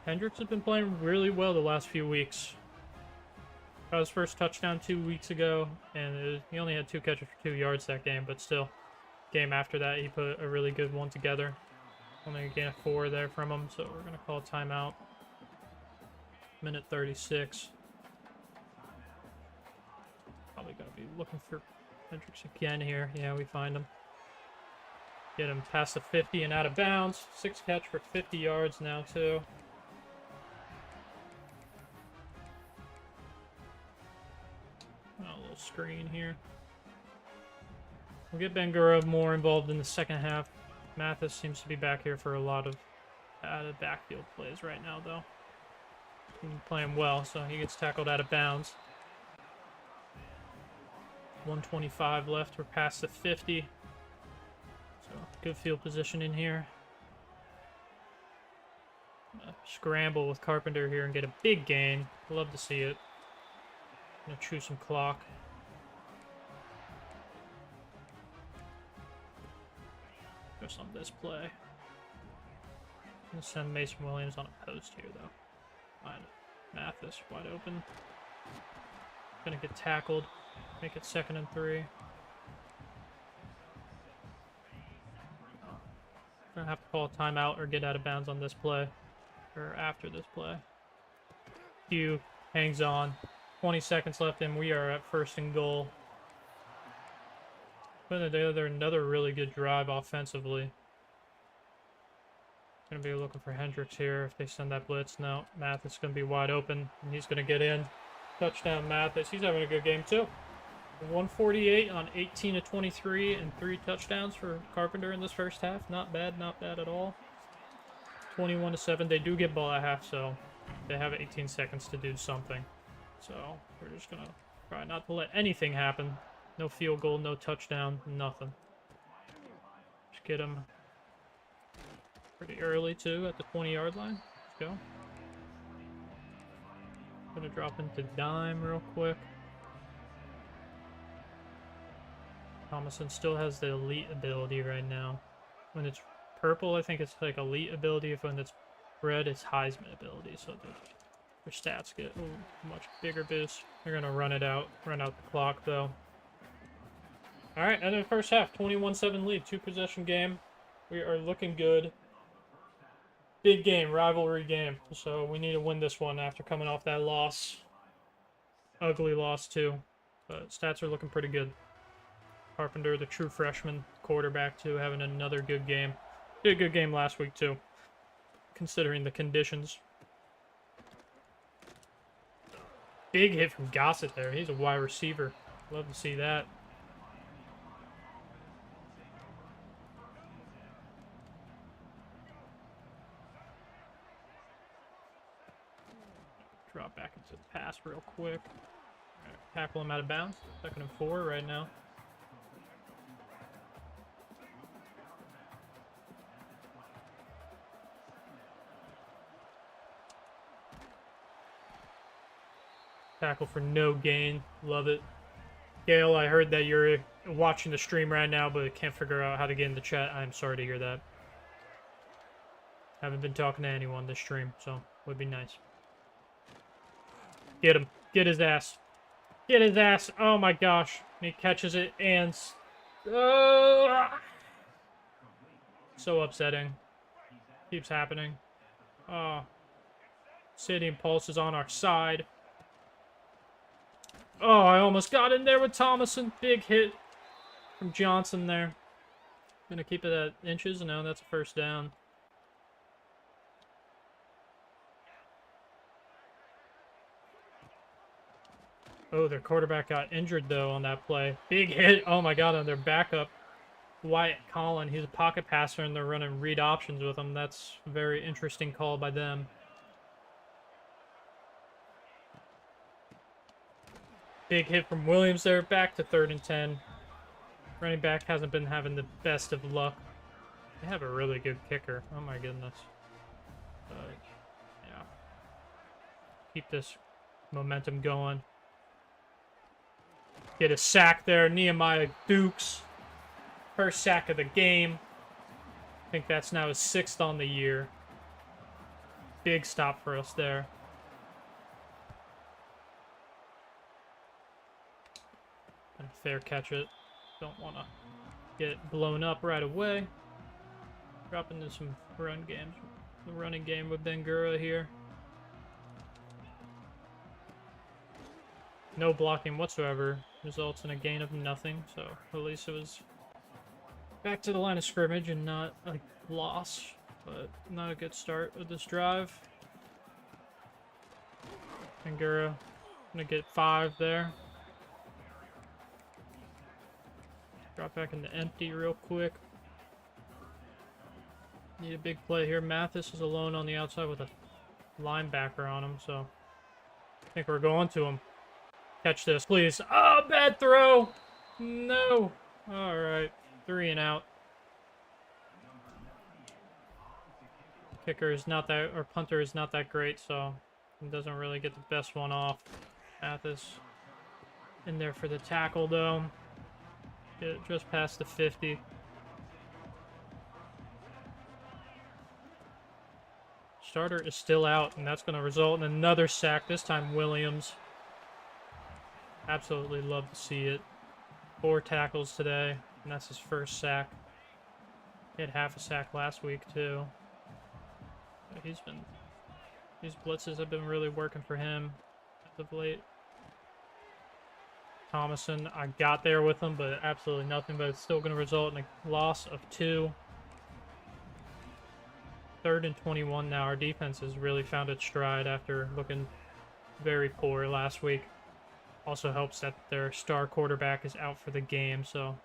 Hendricks has been playing really well the last few weeks. Got his first touchdown 2 weeks ago, and he only had 2 catches for 2 yards that game, but still. Game after that, he put a really good one together. Only a gain of 4 there from him, so we're going to call a timeout. Minute 36. Probably going to be looking for Hendricks again here. Yeah, we find him. Get him past the 50 and out of bounds. 6 catch for 50 yards now, too. A little screen here. We'll get Bangura more involved in the second half. Mathis seems to be back here for a lot of backfield plays right now, though. He's playing well, so he gets tackled out of bounds. 1:25 left. We're past the 50. So good field position in here. Scramble with Carpenter here and get a big gain. Love to see it. Gonna chew some clock. On this play. I'm gonna send Mason Williams on a post here though. Find Mathis wide open. Gonna get tackled. Make it 2nd and 3. Gonna have to call a timeout or get out of bounds on this play. Or after this play. Hugh hangs on. 20 seconds left and we are at 1st and goal. Putting together another really good drive offensively. Gonna be looking for Hendricks here if they send that blitz. No, Mathis gonna be wide open and he's gonna get in. Touchdown Mathis. He's having a good game too. 148 on 18 of 23 and 3 touchdowns for Carpenter in this first half. Not bad at all. 21-7. They do get ball at half, so they have 18 seconds to do something. So we're just gonna try not to let anything happen. No field goal, no touchdown, nothing. Just get him pretty early, too, at the 20-yard line. Let's go. Gonna drop into dime real quick. Thomason still has the elite ability right now. When it's purple, I think it's like elite ability. If when it's red, it's Heisman ability. So their stats get a much bigger boost. They're gonna run out the clock, though. All right, end of the first half, 21-7 lead, 2-possession game. We are looking good. Big game, rivalry game. So we need to win this one after coming off that loss. Ugly loss, too. But stats are looking pretty good. Carpenter, the true freshman quarterback, too, having another good game. Did a good game last week, too, considering the conditions. Big hit from Gossett there. He's a wide receiver. Love to see that. Drop back into the pass real quick. Right, tackle him out of bounds. 2nd and 4 right now. Tackle for no gain. Love it. Gail, I heard that you're watching the stream right now, but can't figure out how to get in the chat. I'm sorry to hear that. Haven't been talking to anyone this stream, so would be nice. Get him. Get his ass. Get his ass. Oh my gosh. He catches it and... so upsetting. Keeps happening. Oh. City and Pulse is on our side. Oh, I almost got in there with Thomason. Big hit from Johnson there. Gonna keep it at inches. No, that's a first down. Oh, their quarterback got injured, though, on that play. Big hit. Oh, my God, on their backup. Wyatt Collin. He's a pocket passer, and they're running read options with him. That's a very interesting call by them. Big hit from Williams there. Back to 3rd and 10. Running back hasn't been having the best of luck. They have a really good kicker. Oh, my goodness. Yeah. Keep this momentum going. Get a sack there. Nehemiah Dukes. First sack of the game. I think that's now his 6th on the year. Big stop for us there. And fair catch it. Don't want to get blown up right away. Drop into some run games. The running game with Bangura here. No blocking whatsoever. Results in a gain of nothing. So at least it was back to the line of scrimmage and not a loss. But not a good start with this drive. Bangura gonna get 5 there. Drop back into empty real quick. Need a big play here. Mathis is alone on the outside with a linebacker on him, so I think we're going to him. Catch this, please. Oh, bad throw! No! Alright, 3 and out. Kicker is not that, or punter is not that great, so it doesn't really get the best one off. Mathis in there for the tackle, though. Get it just past the 50. Starter is still out, and that's going to result in another sack. This time, Williams. Absolutely love to see it. 4 tackles today, and that's his first sack. He had half a sack last week, too. These blitzes have been really working for him as of late. Thomason, I got there with him, but absolutely nothing, but it's still going to result in a loss of 2. 3rd and 21 now. Our defense has really found its stride after looking very poor last week. Also helps that their star quarterback is out for the game, so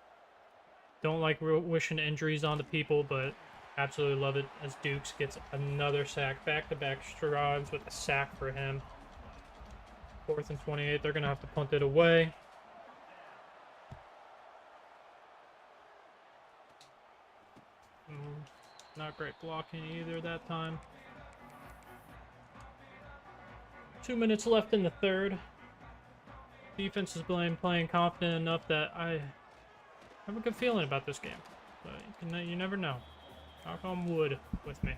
don't like wishing injuries on the people, but absolutely love it as Dukes gets another sack. Back-to-back strides with a sack for him. 4th and 28. They're going to have to punt it away. Not great blocking either that time. 2 minutes left in the 3rd. Defense is playing confident enough that I have a good feeling about this game. But you never know. Knock on wood with me.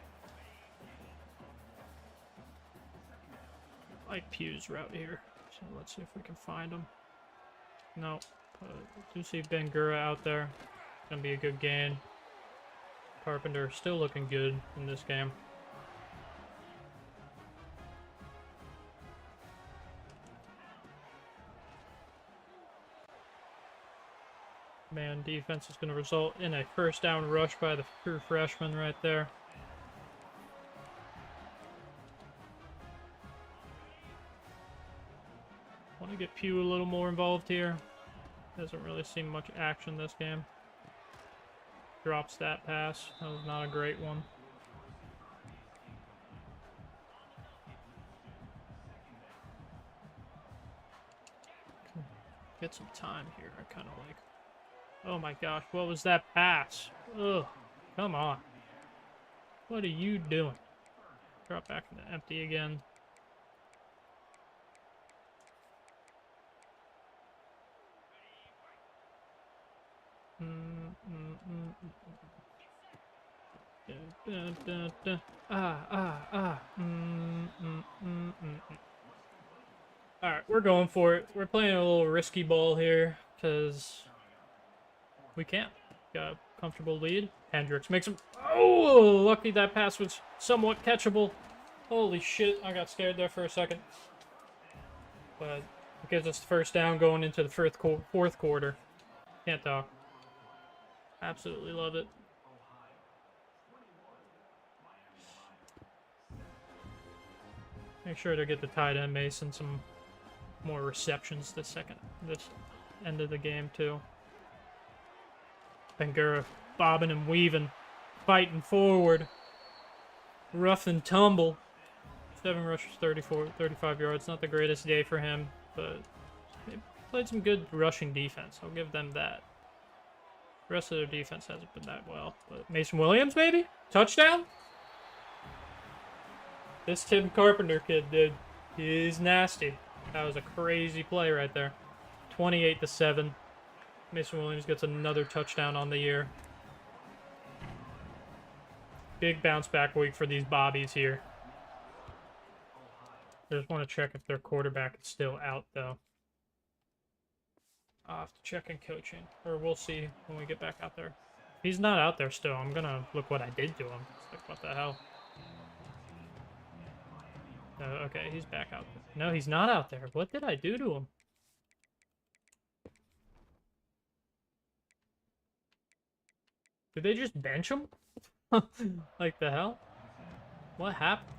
I like Pugh's route here. So let's see if we can find him. No. Do see Bangura out there. Gonna be a good gain. Carpenter still looking good in this game. man defense is going to result in a first down rush by the true freshman right there. Want to get Pugh a little more involved here. Hasn't really seen much action this game. Drops that pass. That was not a great one. Get some time here. I kind of like. Oh my gosh, what was that pass? Ugh, come on. What are you doing? Drop back into empty again. Alright, we're going for it. We're playing a little risky ball here, because we can. Got a comfortable lead. Hendricks makes him... Oh, lucky that pass was somewhat catchable. Holy shit, I got scared there for a second. But it gives us the first down going into the fourth quarter. Can't talk. Absolutely love it. Make sure to get the tight end Mason some more receptions this end of the game too. Bangura bobbing and weaving, fighting forward. Rough and tumble. 7 rushes, 35 yards. Not the greatest day for him, but they played some good rushing defense. I'll give them that. The rest of their defense hasn't been that well. But Mason Williams, maybe? Touchdown? This Tim Carpenter kid, dude, he's nasty. That was a crazy play right there. 28-7. Mason Williams gets another touchdown on the year. Big bounce back week for these Bobbies here. I just want to check if their quarterback is still out, though. I'll have to check in coaching, or we'll see when we get back out there. If he's not out there still, I'm gonna look what I did to him. It's like, what the hell? No, okay, he's back out there. No, he's not out there. What did I do to him? Did they just bench him? Like the hell? What happened?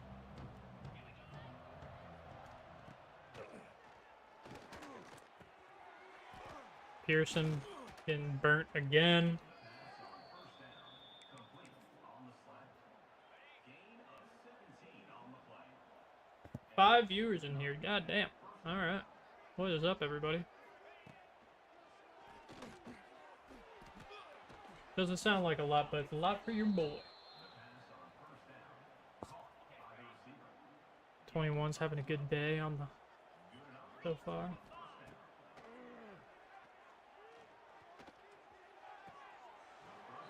Pearson getting burnt again. Five viewers in here. God damn. Alright. What is up, everybody? Doesn't sound like a lot, but it's a lot for your boy. 21's having a good day on the so far.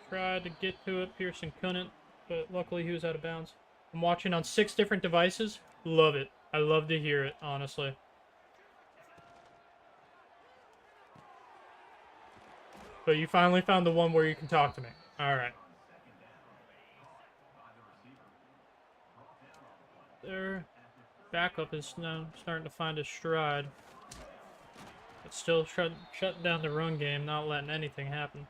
Tried to get to it. Pearson couldn't, but luckily he was out of bounds. I'm watching on 6 different devices. Love it. I love to hear it, honestly. But you finally found the one where you can talk to me. Alright. Their backup is now starting to find his stride. But still shutting down the run game, not letting anything happen.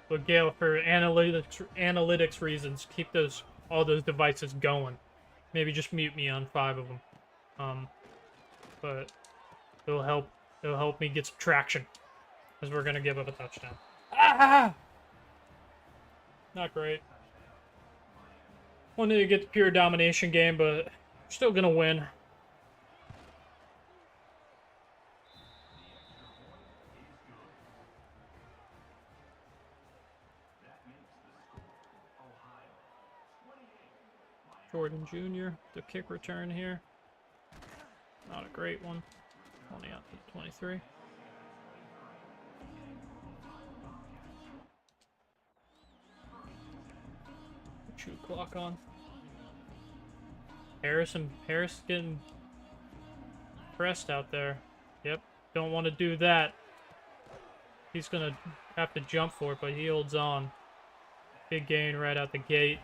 But Gale, for analytics reasons, keep all those devices going. Maybe just mute me on 5 of them. But it'll help me get some traction, as we're gonna give up a touchdown. Ah! Not great. Wanted to get the pure domination game, but we're still gonna win. Jordan Jr., the kick return here. Not a great one. Only out to 23. Chew clock on. Harris getting pressed out there. Yep, don't want to do that. He's going to have to jump for it, but he holds on. Big gain right out the gate.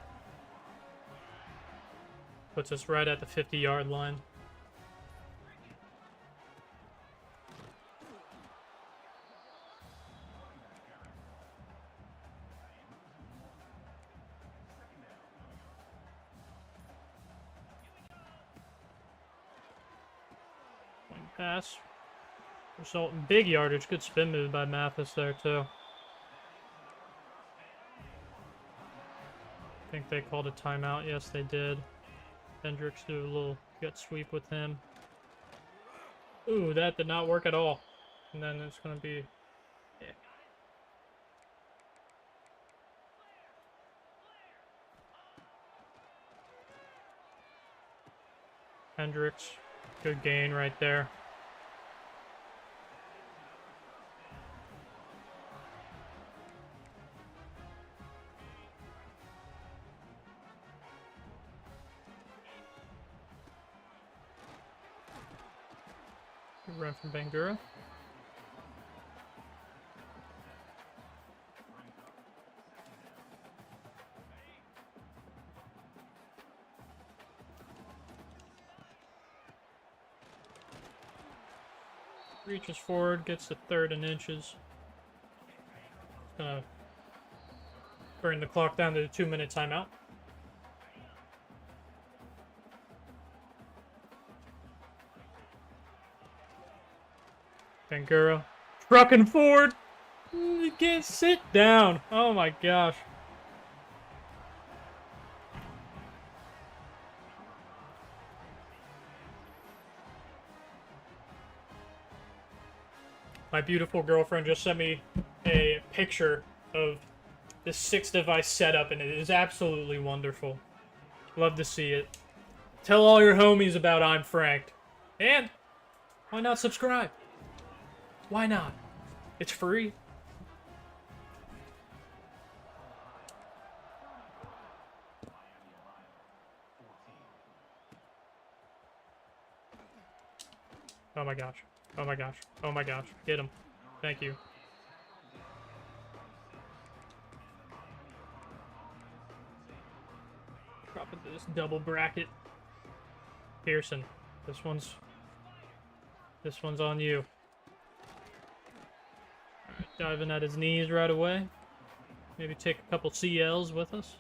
Puts us right at the 50-yard line. One pass. Result in big yardage. Good spin move by Mathis there, too. I think they called a timeout. Yes, they did. Hendricks do a little gut sweep with him. Ooh, that did not work at all. And then it's going to be... Yeah. Hendricks. Good gain right there. Good run from Bangura. Reaches forward, gets the 3rd and inches. Gonna bring the clock down to the 2-minute timeout. Bangura trucking forward. You can't sit down. Oh my gosh. My beautiful girlfriend just sent me a picture of this 6-device setup, and it is absolutely wonderful. Love to see it. Tell all your homies about I'm Franked. And why not subscribe? Why not? It's free. Oh my gosh. Oh my gosh. Oh my gosh. Get him. Thank you. Drop into this double bracket. Pearson. This one's on you. Alright, diving at his knees right away. Maybe take a couple CLs with us.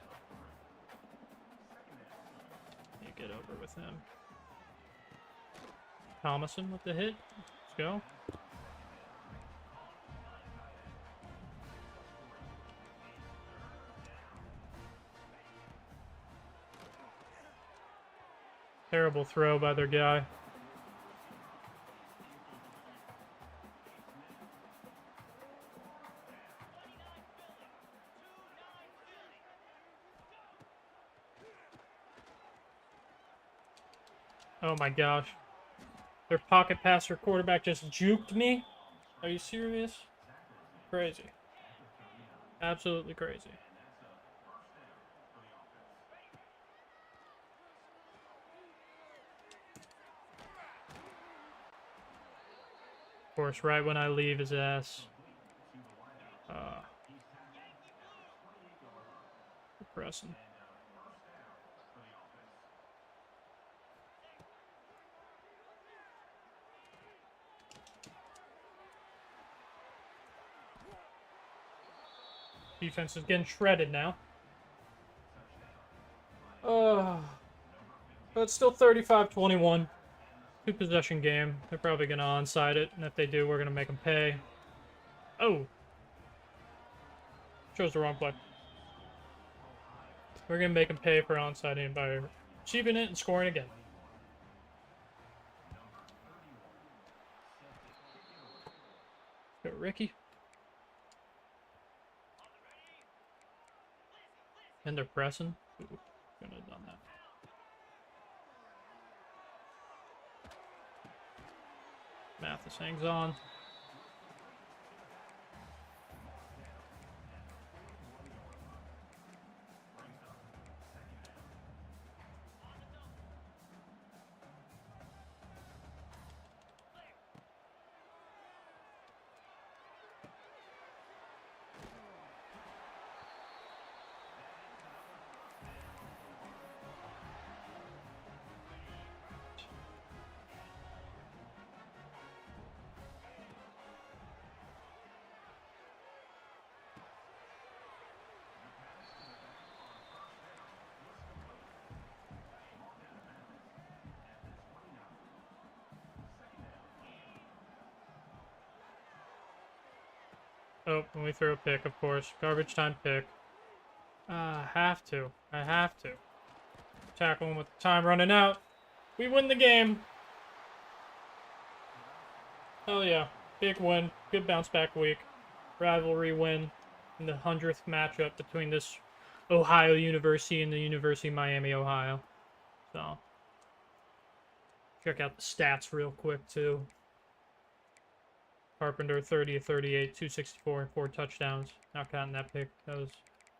Can't get over with him. Thomason with the hit. Let's go. Terrible throw by their guy. Oh my gosh. Their pocket passer quarterback just juked me? Are you serious? Crazy. Absolutely crazy. Of course, right when I leave his ass. Pressing. Defense is getting shredded now. But it's still 35-21. 2-possession game. They're probably going to onside it, and if they do, we're going to make them pay. Oh! Chose the wrong play. We're going to make them pay for onsiding by receiving it and scoring again. Let's go, Ricky. And they're pressing. Ooh, couldn't have done that. Mathis hangs on. Oh, when we throw a pick, of course. Garbage time pick. I have to. I have to. Tackle him with time running out. We win the game. Hell yeah. Big win. Good bounce back week. Rivalry win in the 100th matchup between this Ohio University and the University of Miami, Ohio. So, check out the stats real quick, too. Carpenter, 30 of 38, 264, and 4 touchdowns. Not counting that pick. That was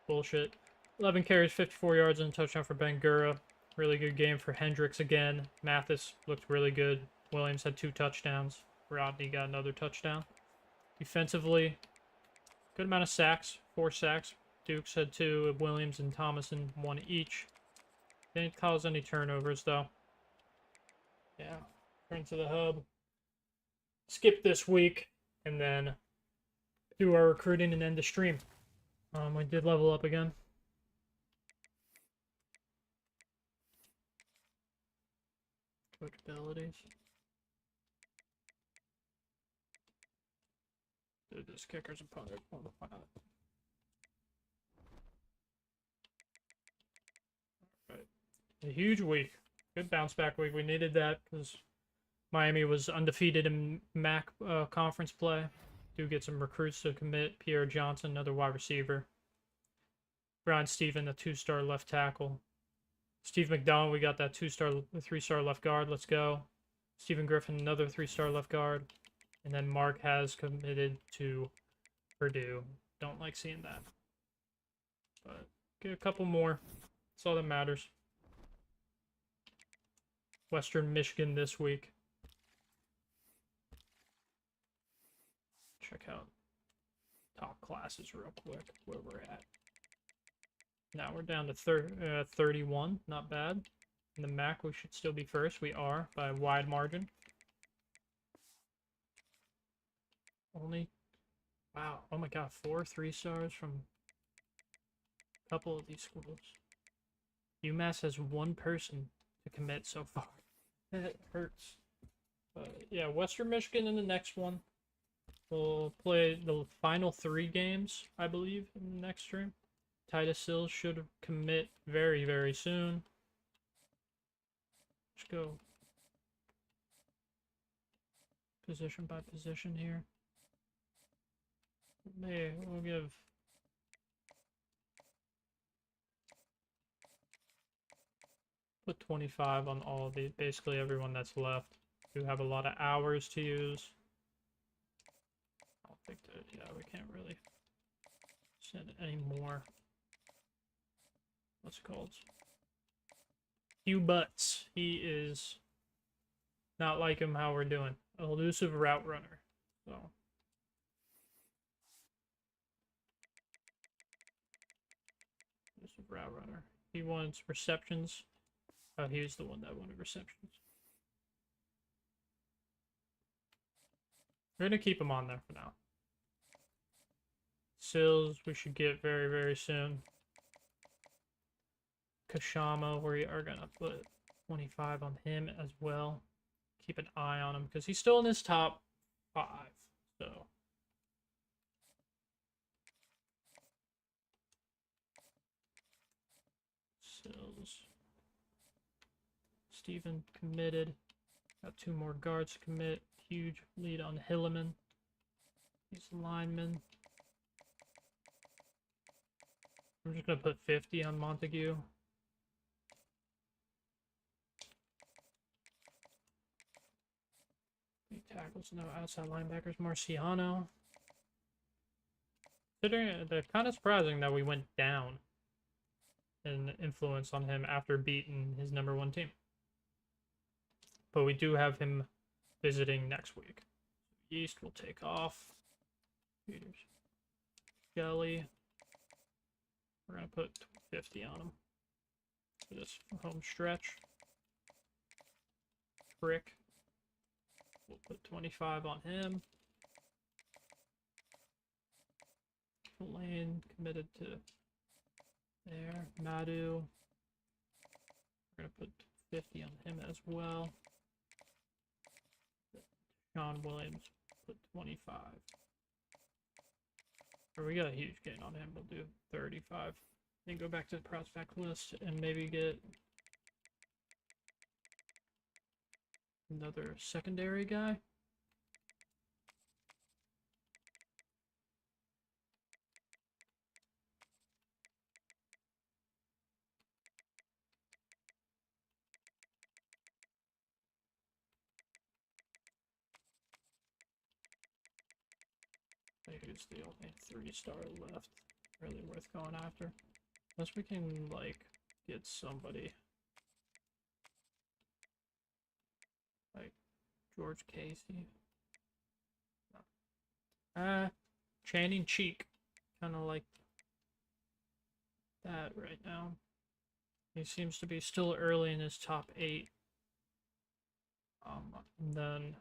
bullshit. 11 carries, 54 yards, and a touchdown for Bangura. Really good game for Hendricks again. Mathis looked really good. Williams had 2 touchdowns. Rodney got another touchdown. Defensively, good amount of sacks. 4 sacks. Dukes had 2. Williams and Thomason 1 each. Didn't cause any turnovers, though. Yeah. Turn to the hub. Skip this week, and then do our recruiting and end the stream. We did level up again. Coach abilities. Dude, this kicker's opponent. Alright. A huge week. Good bounce back week. We needed that because Miami was undefeated in MAC conference play. Do get some recruits to commit. Pierre Johnson, another wide receiver. Brian Steven, a 2-star left tackle. Steve McDonald, we got that 3-star left guard. Let's go. Stephen Griffin, another 3-star left guard. And then Mark has committed to Purdue. Don't like seeing that. But get a couple more. That's all that matters. Western Michigan this week. Check out top classes real quick, where we're at. Now we're down to 31. Not bad. In the MAC, we should still be first. We are, by a wide margin. Only, wow, oh my god, 4 3-stars from a couple of these schools. UMass has 1 person to commit so far. It hurts. But yeah, Western Michigan in the next one. We'll play the final 3 games, I believe, in the next stream. Titus Sills should commit very, very soon. Let's go position by position here. We'll give put 25 on all of these, basically everyone that's left. Do have a lot of hours to use. I don't think that, yeah, we can't really send any more. What's it called? Hugh Butts. He is not like him how we're doing. Elusive route runner. So elusive route runner. He wants receptions. Oh, he was the one that wanted receptions. We're gonna keep him on there for now. Sills we should get very, very soon. Kashama, we are gonna put 25 on him as well. Keep an eye on him because he's still in his top 5. So Sills. Steven committed. Got 2 more guards to commit. Huge lead on Hilliman. He's a lineman. I'm just gonna put 50 on Montague. Tackles, no outside linebackers. Marciano. Considering they're kind of surprising that we went down in influence on him after beating his #1 team. But we do have him visiting next week. East will take off. Peters. Jelly. We're gonna put 50 on him for this home stretch. Frick. We'll put 25 on him. Lane committed to there. Madu. We're gonna put 50 on him as well. Sean Williams, put 25. Or we got a huge gain on him. We'll do 35. Then go back to the prospect list and maybe get another secondary guy. Who's the only 3-star left? Really worth going after. Unless we can, like, get somebody. Like, George Casey. Channing Cheek. Kind of like that right now. He seems to be still early in his top 8. And then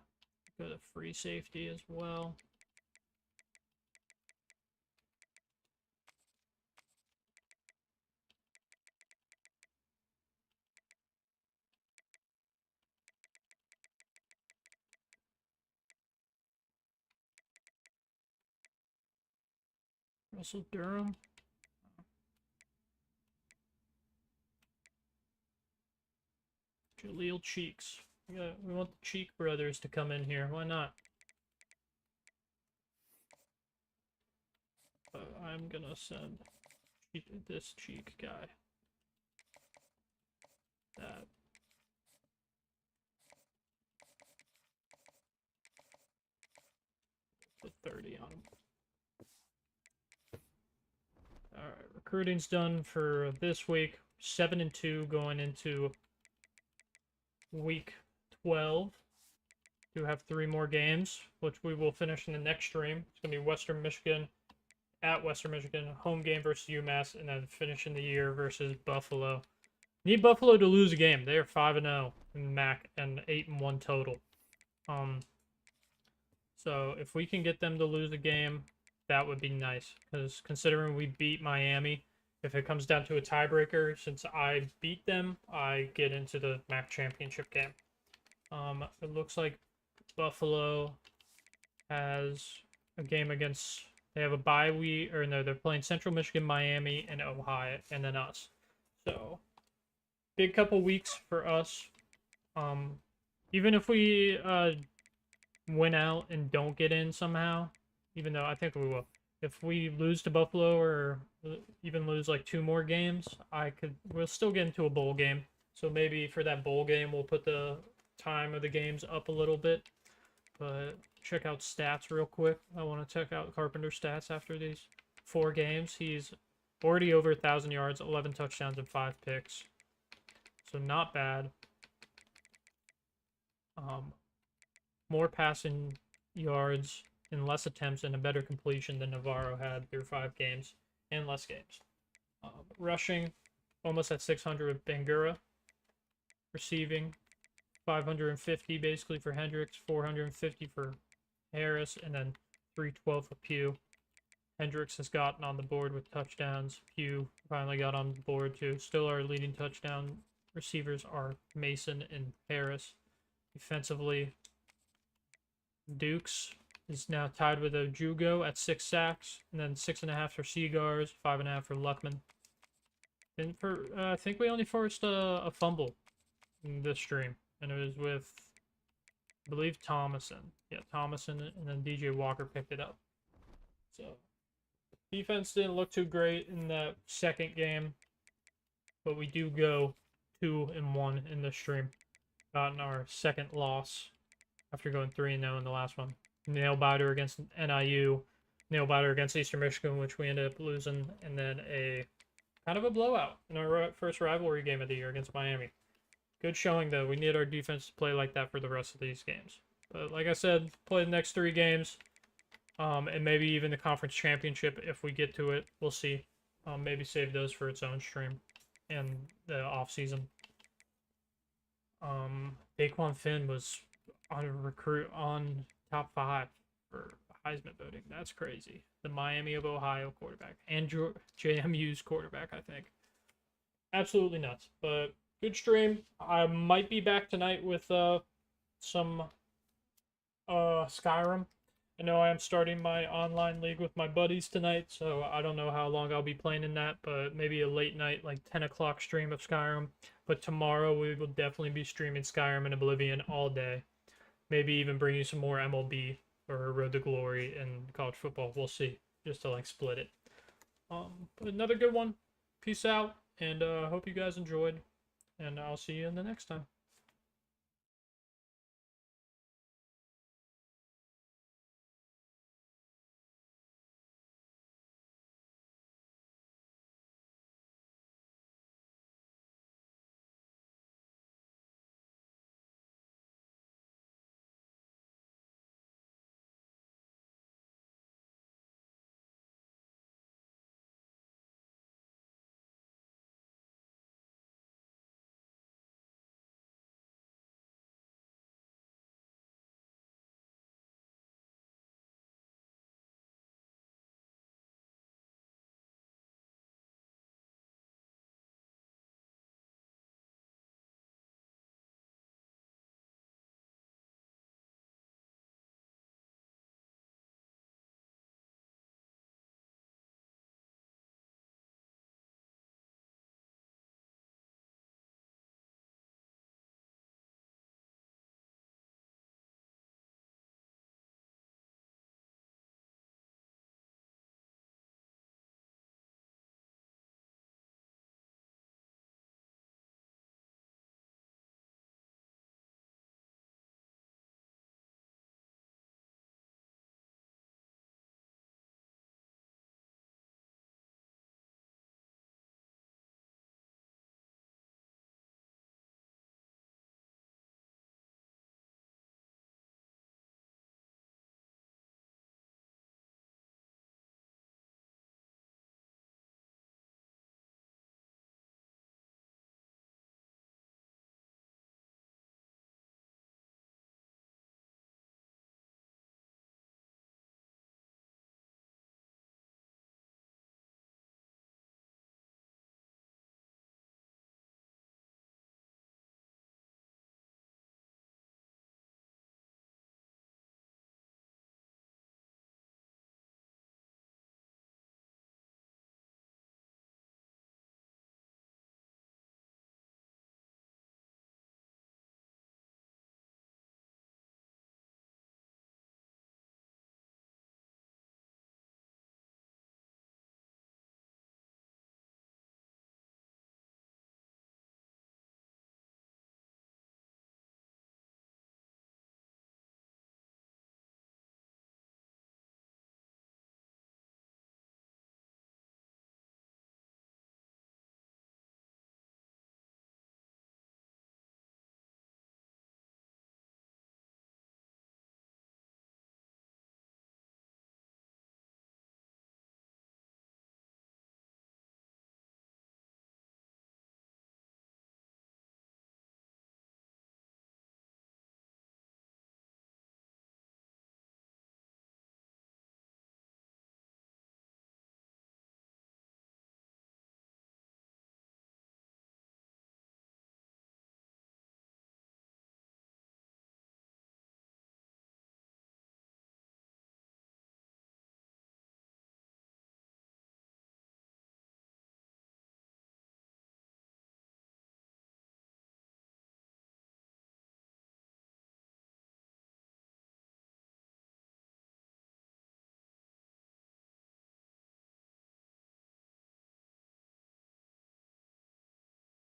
go to free safety as well. Russell Durham. Jaleel Cheeks. We want the Cheek brothers to come in here. Why not? I'm gonna send this Cheek guy. That. Put 30 on him. Alright, recruiting's done for this week. 7-2 going into week 12. Do have 3 more games, which we will finish in the next stream. It's going to be Western Michigan at Western Michigan, home game versus UMass, and then finishing the year versus Buffalo. Need Buffalo to lose a game. They are 5-0 in MAC and 8-1 total. So if we can get them to lose a game, that would be nice. Because considering we beat Miami, if it comes down to a tiebreaker, since I beat them, I get into the MAC championship game. It looks like Buffalo has a game against. They have a bye week, or no, they're playing Central Michigan, Miami, and Ohio, and then us. So, big couple weeks for us. Even if we win out and don't get in somehow, even though I think we will. If we lose to Buffalo or even lose like 2 more games, we'll still get into a bowl game. So maybe for that bowl game, we'll put the time of the games up a little bit. But check out stats real quick. I want to check out Carpenter's stats after these 4 games. He's already over 1,000 yards, 11 touchdowns, and 5 picks. So not bad. More passing yards and less attempts and a better completion than Navarro had through 5 games and less games. Rushing, almost at 600 with Bangura. Receiving, 550 basically for Hendricks, 450 for Harris, and then 312 for Pugh. Hendricks has gotten on the board with touchdowns. Pugh finally got on the board too. Still our leading touchdown receivers are Mason and Harris. Defensively, Dukes is now tied with Ojugo at 6 sacks, and then 6.5 for Seagars, 5.5 for Luckman. And for I think we only forced a fumble in this stream, and it was with, I believe, Thomason. Yeah, Thomason, and then DJ Walker picked it up. So defense didn't look too great in that second game, but we do go 2-1 in this stream. Gotten our second loss after going 3-0 in the last one. Nail biter against NIU, nail biter against Eastern Michigan, which we ended up losing, and then a kind of a blowout in our first rivalry game of the year against Miami. Good showing, though. We need our defense to play like that for the rest of these games. But like I said, play the next 3 games, and maybe even the conference championship if we get to it. We'll see. Maybe save those for its own stream and the off season. Daquan Finn was on top 5 for Heisman voting. That's crazy. The Miami of Ohio quarterback and JMU's quarterback, I think. Absolutely nuts. But good stream. I might be back tonight with some Skyrim, I know I am starting my online league with my buddies tonight, so I don't know how long I'll be playing in that, but maybe a late night, like 10 o'clock stream of Skyrim. But tomorrow we will definitely be streaming Skyrim and Oblivion all day. Maybe even bring you some more MLB or Road to Glory and college football. We'll see, just to like split it. But another good one. Peace out, and hope you guys enjoyed, and I'll see you in the next time.